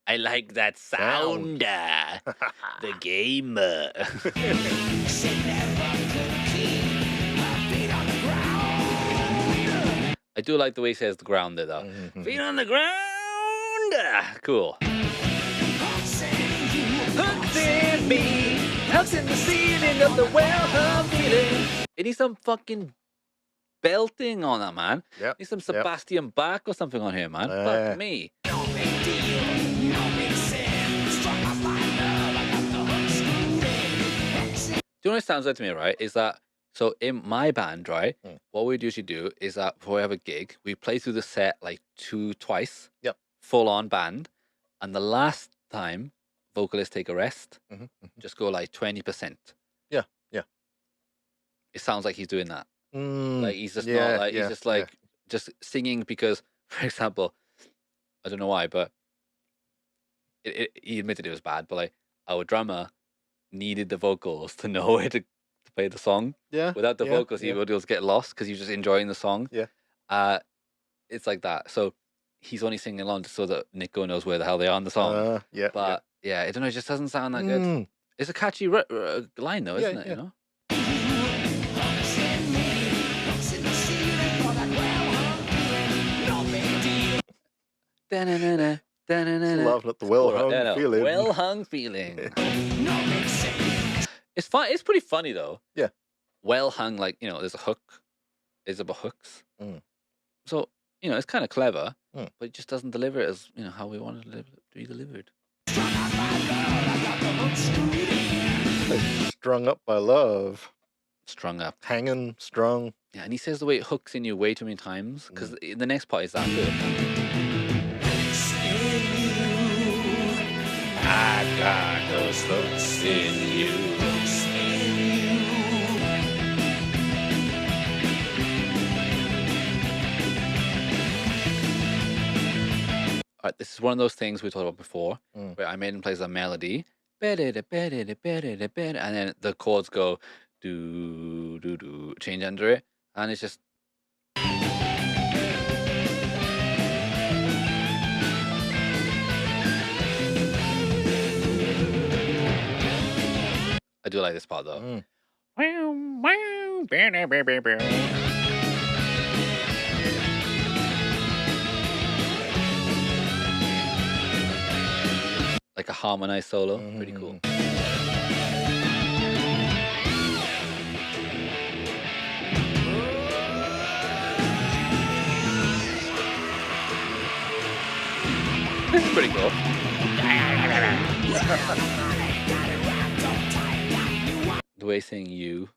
I like that sound. The game. I do like the way he says the ground there, though. Feet on the ground. Cool. Hooks in me, hooks in the ceiling of the well-hung feeling. It needs some fucking belting on that, man. Yep. Need some Sebastian Bach or something on here, man. Fuck me. No big deal, no big sin. Struck off my love, I got the hooks screwed in. Do you know what it sounds like to me, right? Is that So in my band, right, Mm. what we'd usually do is that before we have a gig, we play through the set like twice. Yep. Full on band, and the last time, vocalists take a rest. Mhm, Just go like 20%. Yeah, yeah. It sounds like he's doing that. Mm, Like he's just yeah, not like he's yeah, just yeah. like just singing because, for example, I don't know why, but he admitted it was bad. But like our drummer needed the vocals to know where to play the song. Yeah. Without the yeah, vocals, he yeah, would just get lost because he was just enjoying the song. Yeah. It's like that. So he's only singing along just so that Nico knows where the hell they are on the song. yeah. But yeah, I don't know. It just doesn't sound that good. Mm, It's a catchy line, though, Yeah, isn't it? yeah. You know. Da-na-na-na, da-na-na-na. Laughing at the well-hung feeling. Well hung feeling. It's fun. It's pretty funny though. Yeah. Well hung, like there's a hook. It's about hooks. Mm. So it's kind of clever, Mm. but it just doesn't deliver it as how we want it to be delivered. Strung up by love. Strung up. Hanging, strung. Yeah, and he says the way it hooks in you way too many times because the next part is that too. I got those hooks in you. All right, this is one of those things we talked about before, where ironmaiden plays a melody, and then the chords go do do do, change under it, and it's just. I do like this part though. Like a harmonized solo, pretty cool. This is pretty cool. The way saying you.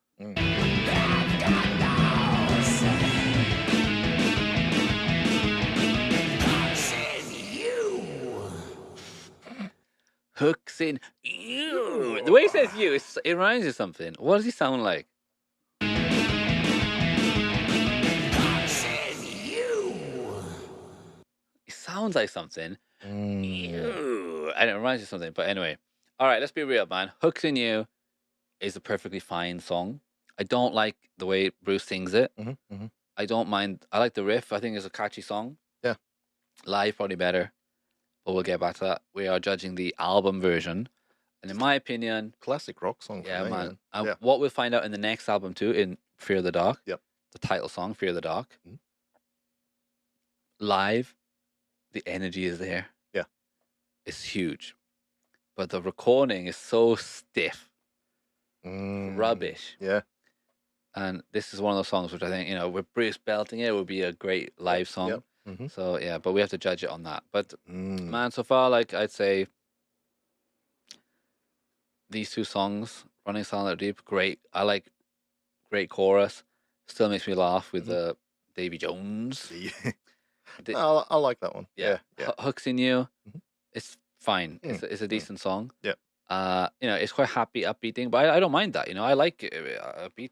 Hooks in you. The way he says you, it reminds you of something. What does he sound like? It sounds like something. Ew. And it reminds you of something. But anyway. All right, let's be real, man. Hooks in You is a perfectly fine song. I don't like the way Bruce sings it. I don't mind. I like the riff. I think it's a catchy song. Yeah. Live, probably better. But we'll get back to that. We are judging the album version. And in my opinion, Classic rock song. yeah, for me, man. Yeah. What we'll find out in the next album too, in Fear the Dark. Yep. The title song, Fear the Dark. Mhm. Live, the energy is there. Yeah. It's huge. But the recording is so stiff. Rubbish. Yeah. And this is one of those songs which I think, with Bruce belting it would be a great live song. Yep. Mhm. So yeah, but we have to judge it on that. But Mm. man, so far, like I'd say these two songs, Running Silent Deep, great. I like great chorus. Still makes me laugh with Davy Jones. Yeah. The- No, I like that one. yeah, Yeah. Hooks in You. Mhm. It's fine. It's a decent song. Yeah. It's quite happy, upbeat thing, but I don't mind that. I like upbeat,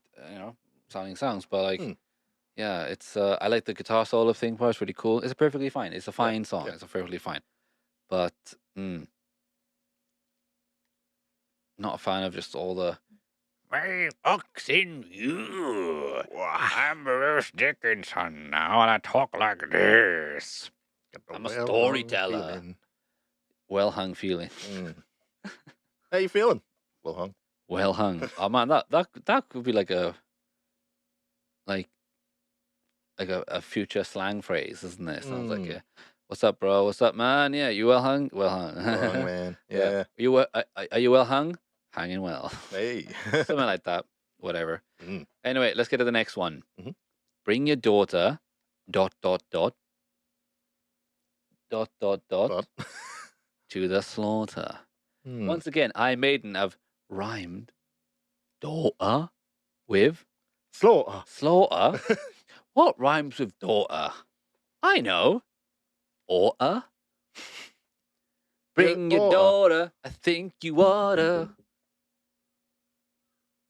sounding songs, but like, yeah, it's I like the guitar solo thing part. It's really cool. It's perfectly fine. It's a fine song. yeah. It's a perfectly fine, but not a fan of just all the. My hooks in you. I'm Bruce Dickinson now, and I talk like this. Got the I'm a well-hung storyteller. feeling. Well hung feeling. How you feeling? Well hung. Well hung. Oh man, that could be like a future slang phrase, isn't it? Sounds like a what's up, bro? What's up, man? Yeah, you well hung? Well hung. Well hung, man. Yeah. Are you well hung? Hanging well. Hey. Something like that. Whatever. Mm. Anyway, let's get to the next one. Mhm. Bring your daughter. ... But- to the slaughter. Hmm. Once again, I Maiden have rhymed daughter with Slaughter. Slaughter? What rhymes with daughter? I know. Order? Bring your order. daughter. I think you oughta.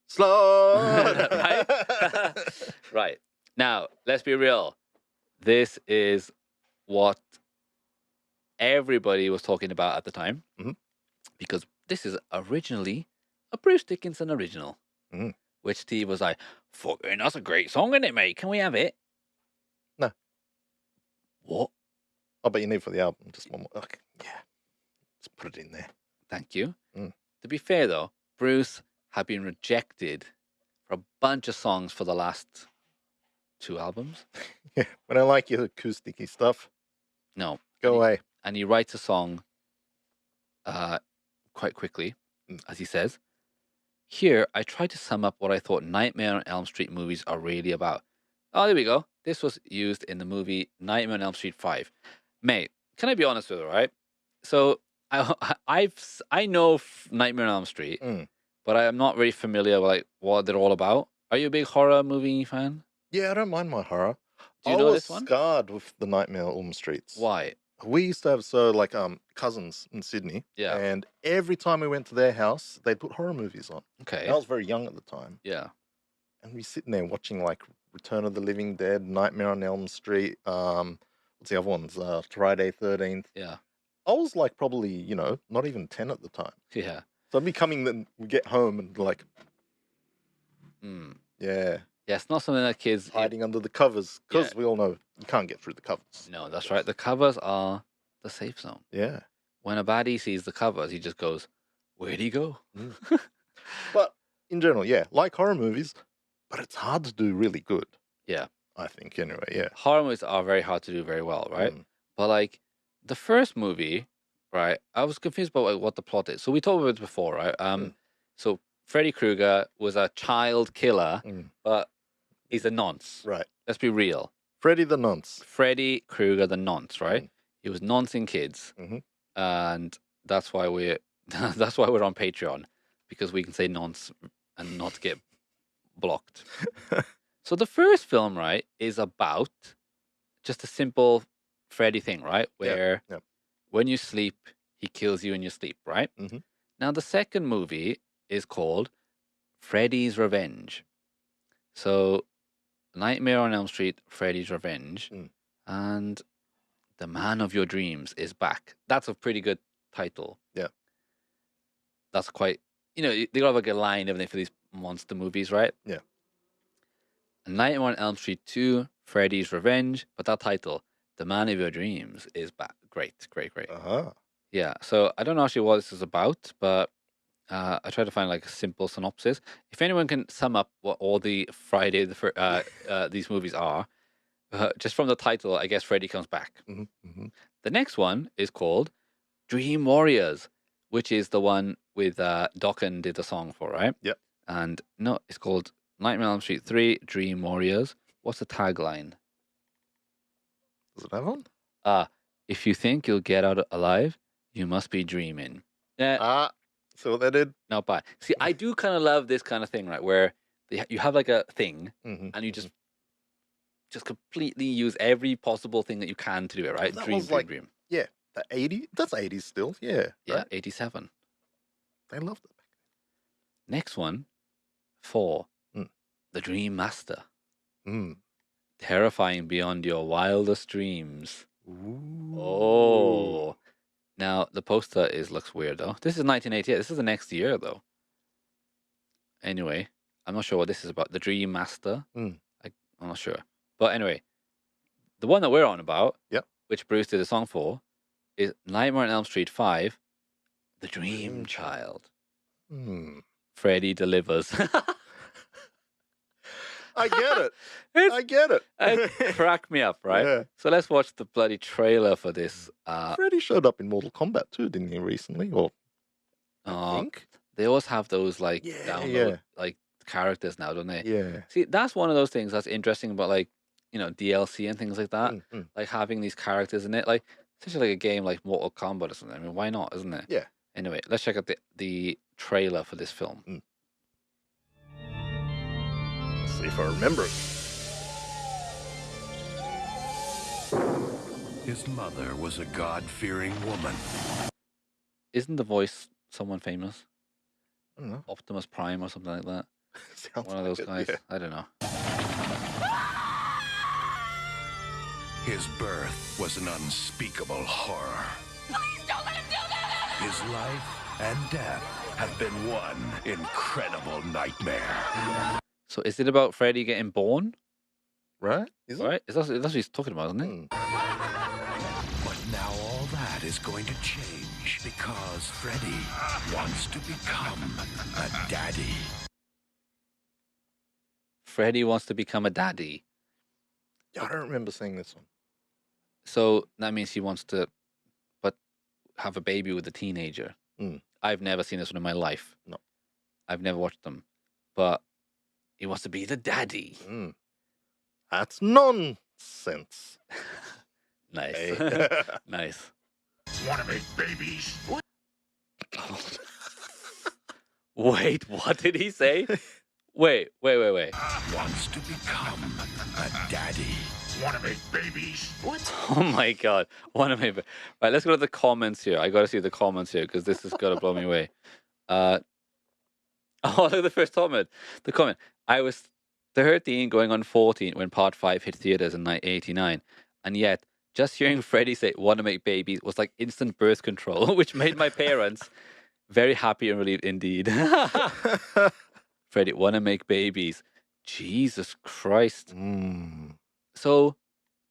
Slaughter. Right? Right. Now, let's be real. This is what everybody was talking about at the time. Mhm. Because this is originally a Bruce Dickinson original. Mhm. Which Steve was like, fucking, that's a great song, isn't it, mate? Can we have it? No. What? Oh, but you need for the album just one more. Okay. Yeah. Let's put it in there. Thank you. Mm. To be fair, though, Bruce had been rejected for a bunch of songs for the last 2 albums. Yeah. When I like your acousticy stuff, No. go away. And he writes a song quite quickly, Mm. as he says. Here, I try to sum up what I thought Nightmare on Elm Street movies are really about. Oh, there we go. This was used in the movie Nightmare on Elm Street 5. Mate, can I be honest with you, right? So, I know Nightmare on Elm Street, Mm. but I am not really familiar with like what they're all about. Are you a big horror movie fan? Yeah, I don't mind my horror. Do you I know was this one? scarred with the Nightmare on Elm Streets. Why? We used to have cousins in Sydney, Yeah. and every time we went to their house, they'd put horror movies on. Okay. I was very young at the time, Yeah. and we sitting there watching like Return of the Living Dead, Nightmare on Elm Street. What's the other ones? Friday 13th. Yeah. I was like probably not even 10 at the time. Yeah. So I'd be coming then we get home and like Mm. yeah, Yeah, it's not something that kids. hiding under the covers because we all know you can't get through the covers. No, that's right. The covers are the safe zone. Yeah. When a baddie sees the covers, he just goes, "Where'd he go?" But in general, yeah, like horror movies, but it's hard to do really good. Yeah. I think anyway, yeah. Horror movies are very hard to do very well, right? Mm. But like the first movie, right? I was confused about like, what the plot is. So we talked about it before, right? So Freddy Krueger was a child killer, Mm. but he's a nonce. Right. Let's be real. Freddy the Nonce. Freddy Krueger, the nonce, right? Mm. He was noncing kids, Mhm. and that's why we're that's why we're on Patreon, because we can say nonce and not get blocked. So the first film, right, is about just a simple Freddy thing, right? Where yep. when you sleep, he kills you in your sleep, right? Mhm. Now the second movie is called Freddy's Revenge. So Nightmare on Elm Street, Freddy's Revenge, Mm. and The Man of Your Dreams is back. That's a pretty good title. Yeah. That's quite, they got like a line and everything for these monster movies, right? Yeah. Nightmare on Elm Street 2, Freddy's Revenge, but that title, The Man of Your Dreams, is back. Great, great, great. Uh-huh. Yeah, so I don't know actually what this is about, but I tried to find like a simple synopsis. If anyone can sum up what all the these movies are, just from the title, I guess Freddy comes back. Mhm. Mhm. The next one is called Dream Warriors, which is the one with Dokken did the song for, right? Yep. And no, it's called Nightmare on Elm Street 3, Dream Warriors. What's the tagline? Does it have one? If you think you'll get out alive, you must be dreaming. Yeah. So what they did? No, but see, I do kind of love this kind of thing, right? Where you have like a thing, Mhm. and you just completely use every possible thing that you can to do it, right? That Dream, was dream, like- dream. Yeah, the 80s. That's 80s still. Yeah. Yeah, Right? 87. They loved it. Next one, 4. Mm. The Dream Master. Mm. Terrifying beyond your wildest dreams. Ooh. Oh. Now, the poster looks weird, though. This is 1988. This is the next year, though. Anyway, I'm not sure what this is about. The Dream Master? Mm. I'm not sure. But anyway, the one that we're on about, Yep. which Bruce did a song for, is Nightmare on Elm Street 5, The Dream Dream Child. Hmm. Freddy delivers. I get it. It's- I get it. It cracked me up, right? Yeah. So let's watch the bloody trailer for this. Freddy showed up in Mortal Kombat too, didn't he, recently? Or I think. They always have those like Yeah, download yeah. like characters now, don't they? Yeah. See, that's one of those things that's interesting about like DLC and things like that. Mm, mm. Like having these characters in it, like essentially like a game like Mortal Kombat or something. I mean, why not? Isn't it? Yeah. Anyway, let's check out the trailer for this film. Mm. Let's see if I remember it. His mother was a God-fearing woman. Isn't the voice someone famous? I don't know. Optimus Prime or something like that. Sounds One of like those it, guys. yeah. I don't know. His birth was an unspeakable horror. Please don't let him do that! His life and death have been one incredible nightmare. So is it about Freddy getting born? Right? Is it? Right? That's what he's talking about, isn't it? Hmm. But now all that is going to change because Freddy wants to become a daddy. Freddy wants to become a daddy. Yeah, I don't remember seeing this one. So that means he wants to have a baby with a teenager. Mm. I've never seen this one in my life. No. I've never watched them. But he wants to be the daddy. Mm. That's nonsense. Nice. Hey. Nice. Want to make babies? Wait, what did he say? Wait. Wants to become a daddy. Want to make babies? Oh my god. Right, let's go to the comments here. I gotta see the comments here because this has gotta blow me away. Oh, look at the first comment. The comment. I was 13 going on 14 when part 5 hit theaters in 1989. And yet, just hearing Freddie say, want to make babies was like instant birth control, which made my parents very happy and relieved indeed. Freddie, want to make babies. Jesus Christ. Mm. So,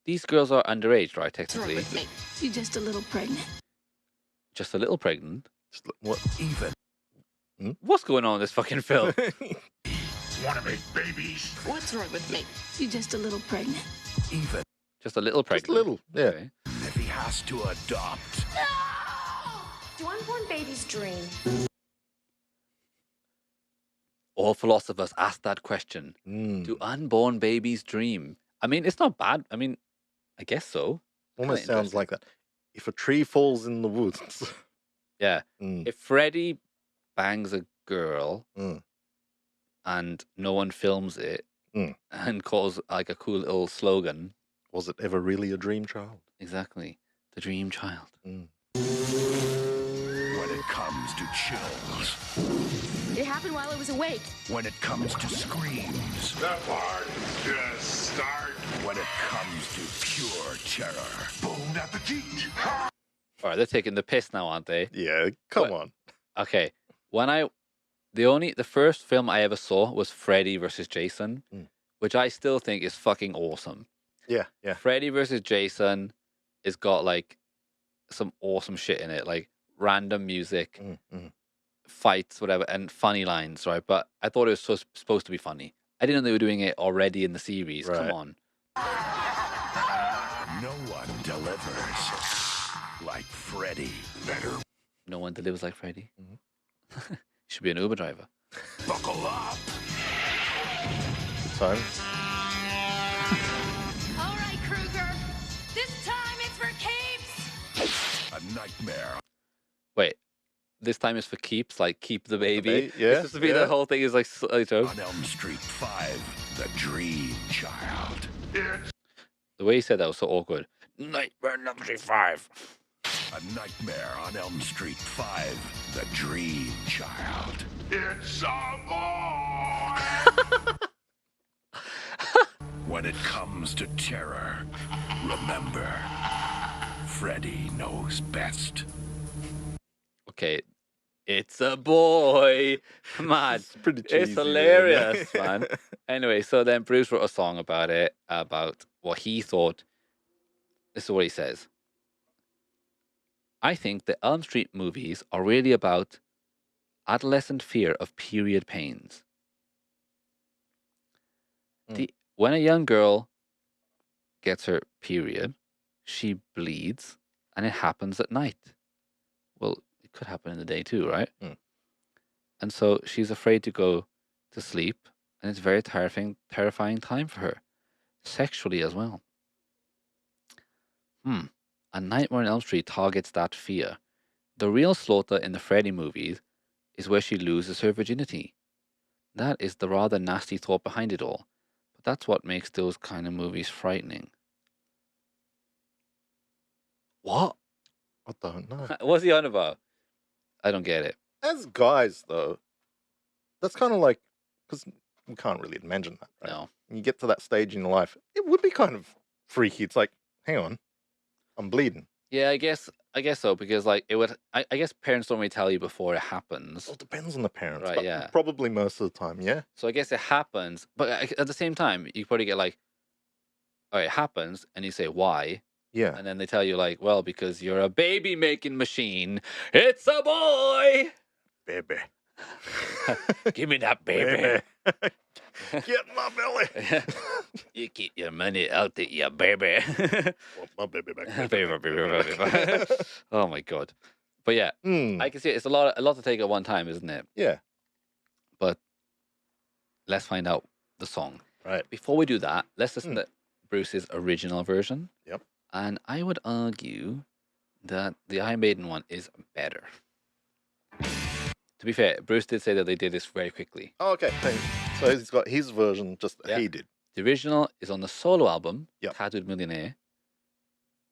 these girls are underage, right, What's wrong technically? with me? You're just a little pregnant. Just a little pregnant. Just what? Even What's going on in this fucking film? want to make babies? What's wrong with me? You're just a little pregnant. Even Just a little pregnant. Just a little, yeah. Okay. if he has to adopt. Do unborn babies dream? All philosophers ask that question. Mm. Do unborn babies dream? I mean, it's not bad. I mean, I guess so. Almost Kinda sounds like that. If a tree falls in the woods. Yeah. Mm. If Freddy bangs a girl Mm. and no one films it Mm. and calls like a cool little slogan, Was it ever really a dream child? exactly, the dream child. Mm. When it comes to chills. It happened while I was awake. When it comes to screams. That part just start. When it comes to pure terror. Bon appetit. All right, they're taking the piss now, aren't they? Yeah, come What? on. Okay. The first film I ever saw was Freddy versus Jason, Mm. which I still think is fucking awesome. Yeah, yeah. Freddy versus Jason has got like some awesome shit in it, like random music, Mm, mm. fights, whatever, and funny lines, right? But I thought it was supposed to be funny. I didn't know they were doing it already in the series. Come Right. on. No one delivers like Freddy. Better No one delivers like Freddy. Mhm. Should be an Uber driver. buckle up. So, All right, Kruger. This time it's for keeps. A nightmare. Wait, this time is for keeps, like keep the baby. yeah, It's supposed to be the yeah. whole thing is like a joke. On Elm Street 5, the Dream Child. The way he said that was so awkward. Nightmare on Elm Street 5. A Nightmare on Elm Street 5, the Dream Child. It's a boy. When it comes to terror, remember, Freddy knows best. Okay, it's a boy. Man, It's pretty cheesy, it's isn't it? hilarious, man. Anyway, so then Bruce wrote a song about it, about what he thought. This is what he says. I think the Elm Street movies are really about adolescent fear of period pains. When a young girl gets her period, she bleeds, and it happens at night. Well, it could happen in the day too, right? Mm. And so she's afraid to go to sleep, and it's a very terrifying time for her, sexually as well. A Nightmare on Elm Street targets that fear. The real slaughter in the Freddy movies is where she loses her virginity. That is the rather nasty thought behind it all. But that's what makes those kind of movies frightening. What? I don't know. What's he on about? I don't get it. As guys, though, that's kind of like, because we can't really imagine that, right? No. When you get to that stage in your life, it would be kind of freaky. It's like, hang on, I'm bleeding. Yeah, I guess so, because like it would. I guess parents don't really tell you before it happens. Well, it depends on the parents, Right, but yeah. probably most of the time, yeah. So I guess it happens, but at the same time, you probably get like, all right, it happens, and you say why, Yeah. and then they tell you like, well, because you're a baby making machine. It's a boy. Baby. Give me that baby. Get my belly. You keep your money out of your baby. Want my baby back. Baby. Oh my god. But yeah, I can see it. It's a lot to take at one time, isn't it? Yeah. But let's find out the song. Right. Before we do that, let's listen to Bruce's original version. Yep. And I would argue that the Iron Maiden one is better. To be fair, Bruce did say that they did this very quickly. Oh, okay. So he's got his version just that he did. The original is on the solo album, Yep. Tattooed Millionaire,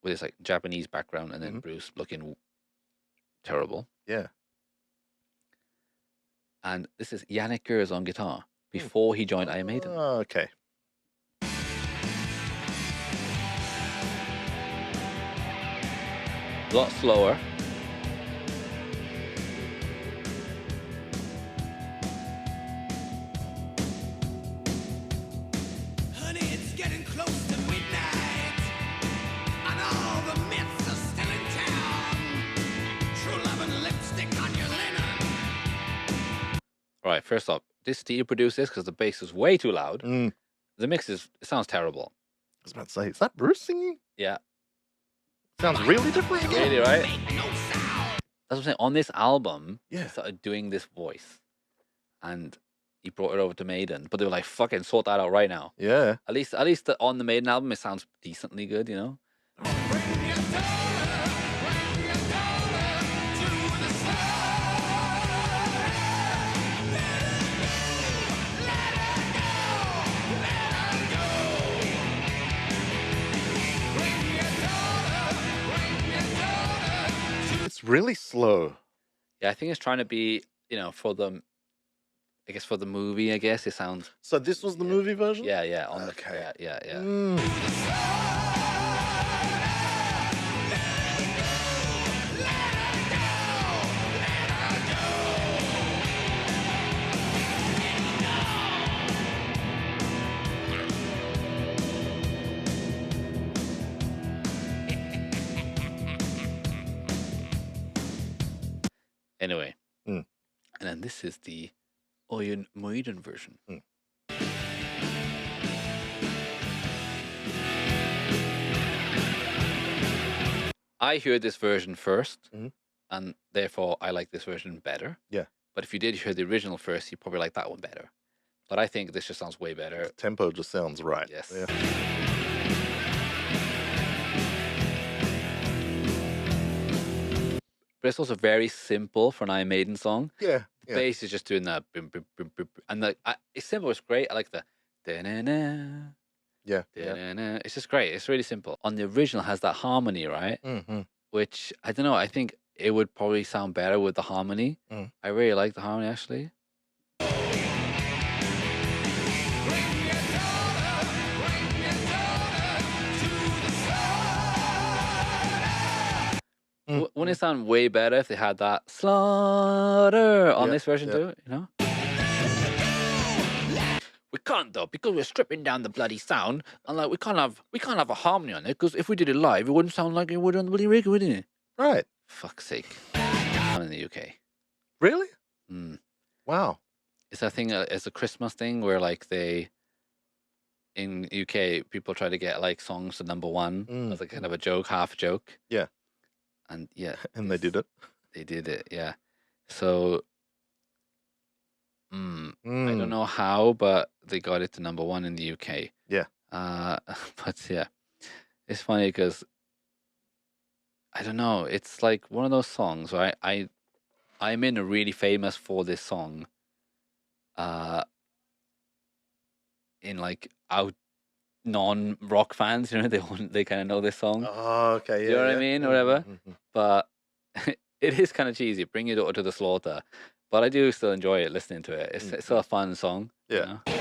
with this like Japanese background, and then Bruce looking terrible. Yeah. And this is Yannick Gers on guitar before he joined Iron Maiden. Oh, okay. A lot slower. Honey, it's getting close to midnight, and all the myths are still in town. True love and lipstick on your linen. All right, first off, this Steve produced this because the bass is way too loud. Mm. The mix it sounds terrible. I was about to say, is that Bruce singing? Yeah. Sounds really different. Really, right? That's what I'm saying. On this album, Yeah. he started doing this voice, and he brought it over to Maiden. But they were like, "Fucking sort that out right now." Yeah. At least on the Maiden album, it sounds decently good, you know. It's really slow. Yeah, I think it's trying to be, for the, I guess for the movie. I guess it sounds. So this was the movie version? Yeah. Okay. Yeah. Mm. Anyway, Mm. and then this is the Iron Maiden version. Mm. I heard this version first, Mhm. and therefore I like this version better. Yeah. But if you did hear the original first, you probably like that one better. But I think this just sounds way better. Tempo just sounds right. Yes. Yeah. But it's also very simple for an Iron Maiden song. Yeah. The bass is just doing that, boom, boom, boom, boom, boom. And it's simple. It's great. I like the da-na-na, Yeah. da-na-na. It's just great. It's really simple. On the original, has that harmony, right? Mm-hmm. Which I don't know. I think it would probably sound better with the harmony. Mm. I really like the harmony actually. Wouldn't it sound way better if they had that slaughter on Yeah, this version yeah. too? You know. We can't though, because we're stripping down the bloody sound, and like we can't have a harmony on it, because if we did it live, it wouldn't sound like it would on the bloody record, would it? Right. Fuck's sake! Not in the UK. Really? Mm. Wow. It's that thing. It's a Christmas thing where like in UK people try to get like songs to number one as a kind of a joke, half a joke. Yeah. And yeah, And they did it. They did it. Yeah. So. I don't know how, but they got it to number one in the UK. Yeah. But yeah, it's funny because I don't know. It's like one of those songs, right? I'm in really famous for this song, in like out non-rock fans, they kind of know this song. Oh, okay. Do Yeah. you know what I yeah. mean, or whatever? Mhm. But it is kind of cheesy. Bring your daughter to the slaughter, but I do still enjoy it listening to it. It's still a fun song. Yeah. You know?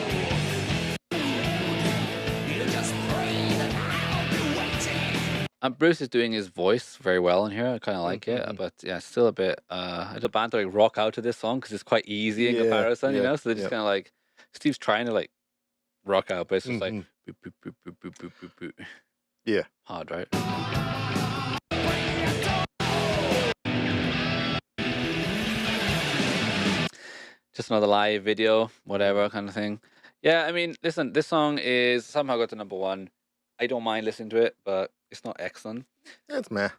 And Bruce is doing his voice very well in here. I kind of like it, but yeah, it's still a bit. The band to like rock out to this song because it's quite easy in Yeah, comparison, yeah, So they're just yeah. kind of like Steve's trying to like rock out, but it's just like Mhm. boop, boop, boop, boop, boop, boop, boop, boop. Yeah. Hard, right? Just another live video, whatever kind of thing. Yeah, I mean, listen, this song is somehow got to #1. I don't mind listening to it, but it's not excellent. Yeah, it's meh.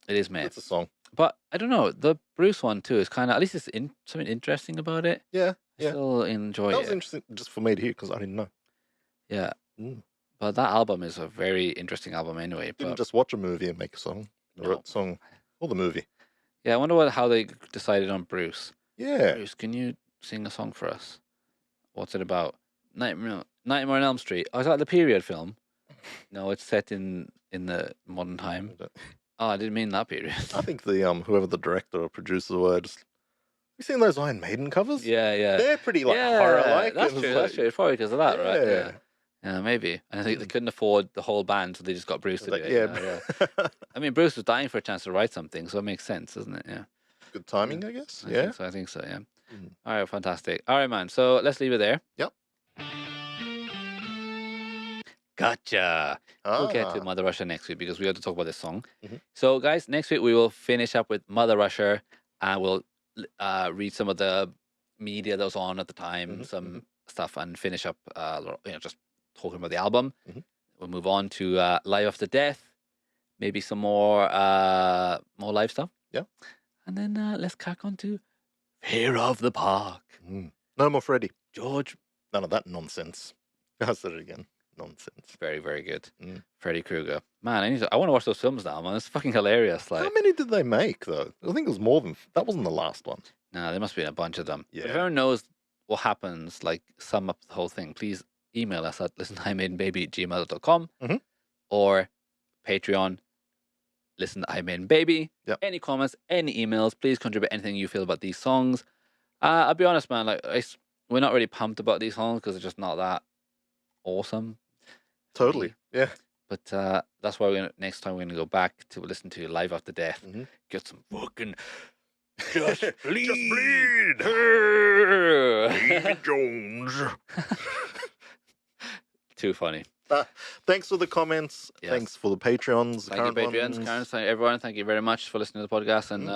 It is meh. It's a song. But I don't know. The Bruce one too is kind of, at least it's something interesting about it. Yeah. I Yeah. still enjoy That was it. interesting just for me to hear because I didn't know. Yeah. Mm. But that album is a very interesting album anyway. Didn't But just watch a movie and make a song. They No. wrote a song for the movie. yeah, I wonder how they decided on Bruce. Yeah. Bruce, can you sing a song for us? What's it about? Nightmare on Elm Street. Oh, is that the period film? No, it's set in the modern time. Oh, I didn't mean that period. I think the whoever the director or producer were just. You seen those Iron Maiden covers? Yeah, yeah. They're pretty like yeah, horror-like. That's and true. it's That's like- true. It's probably because of that, right? Yeah. Yeah, maybe. And I think they couldn't afford the whole band, so they just got Bruce to do Like, it. yeah. I mean, Bruce was dying for a chance to write something, so it makes sense, doesn't it? Yeah. Good timing, I guess. I Yeah. think so. Yeah. Mm. All right, fantastic. All right, man. So let's leave it there. Yep. Gotcha. We'll get to Ah. Mother Russia next week because we have to talk about this song. Mhm. So, guys, next week we will finish up with Mother Russia and we'll read some of the media that was on at the time, Mhm, some stuff, and finish up, just talking about the album. Mhm. We'll move on to Live After Death, maybe some more live stuff. Yeah. And then let's crack on to Fear of the Park. Mm. No more Freddy. George, None of that nonsense. I said it again. Nonsense. very, very good. Mm. Freddy Krueger. Man, I want to watch those films now, man. It's fucking hilarious. Like, How many did they make though? I think it was more than that. Wasn't the last one. nah, there must be a bunch of them. But if Yeah. anyone knows what happens, like sum up the whole thing, please email us at listen@imaidenbaby@gmail.com Mhm. or Patreon. Listen to iMaidenBaby. Yep. Any comments, any emails, please contribute anything you feel about these songs. I'll be honest, man. Like, we're not really pumped about these songs because they're just not that awesome. for Totally. me. Yeah. But that's why next time we're gonna go back to listen to Live After Death. Mhm. Get some fucking just bleed. Just bleed. David Jones. Too funny. Thanks for the comments. Yes. Thanks for the Patreons. Thank you, current Patreons, ones. Karens, everyone. Thank you very much for listening to the podcast, and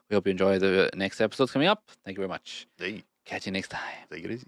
we hope you enjoy the next episodes coming up. Thank you very much. Hey, Catch you next time. take it easy.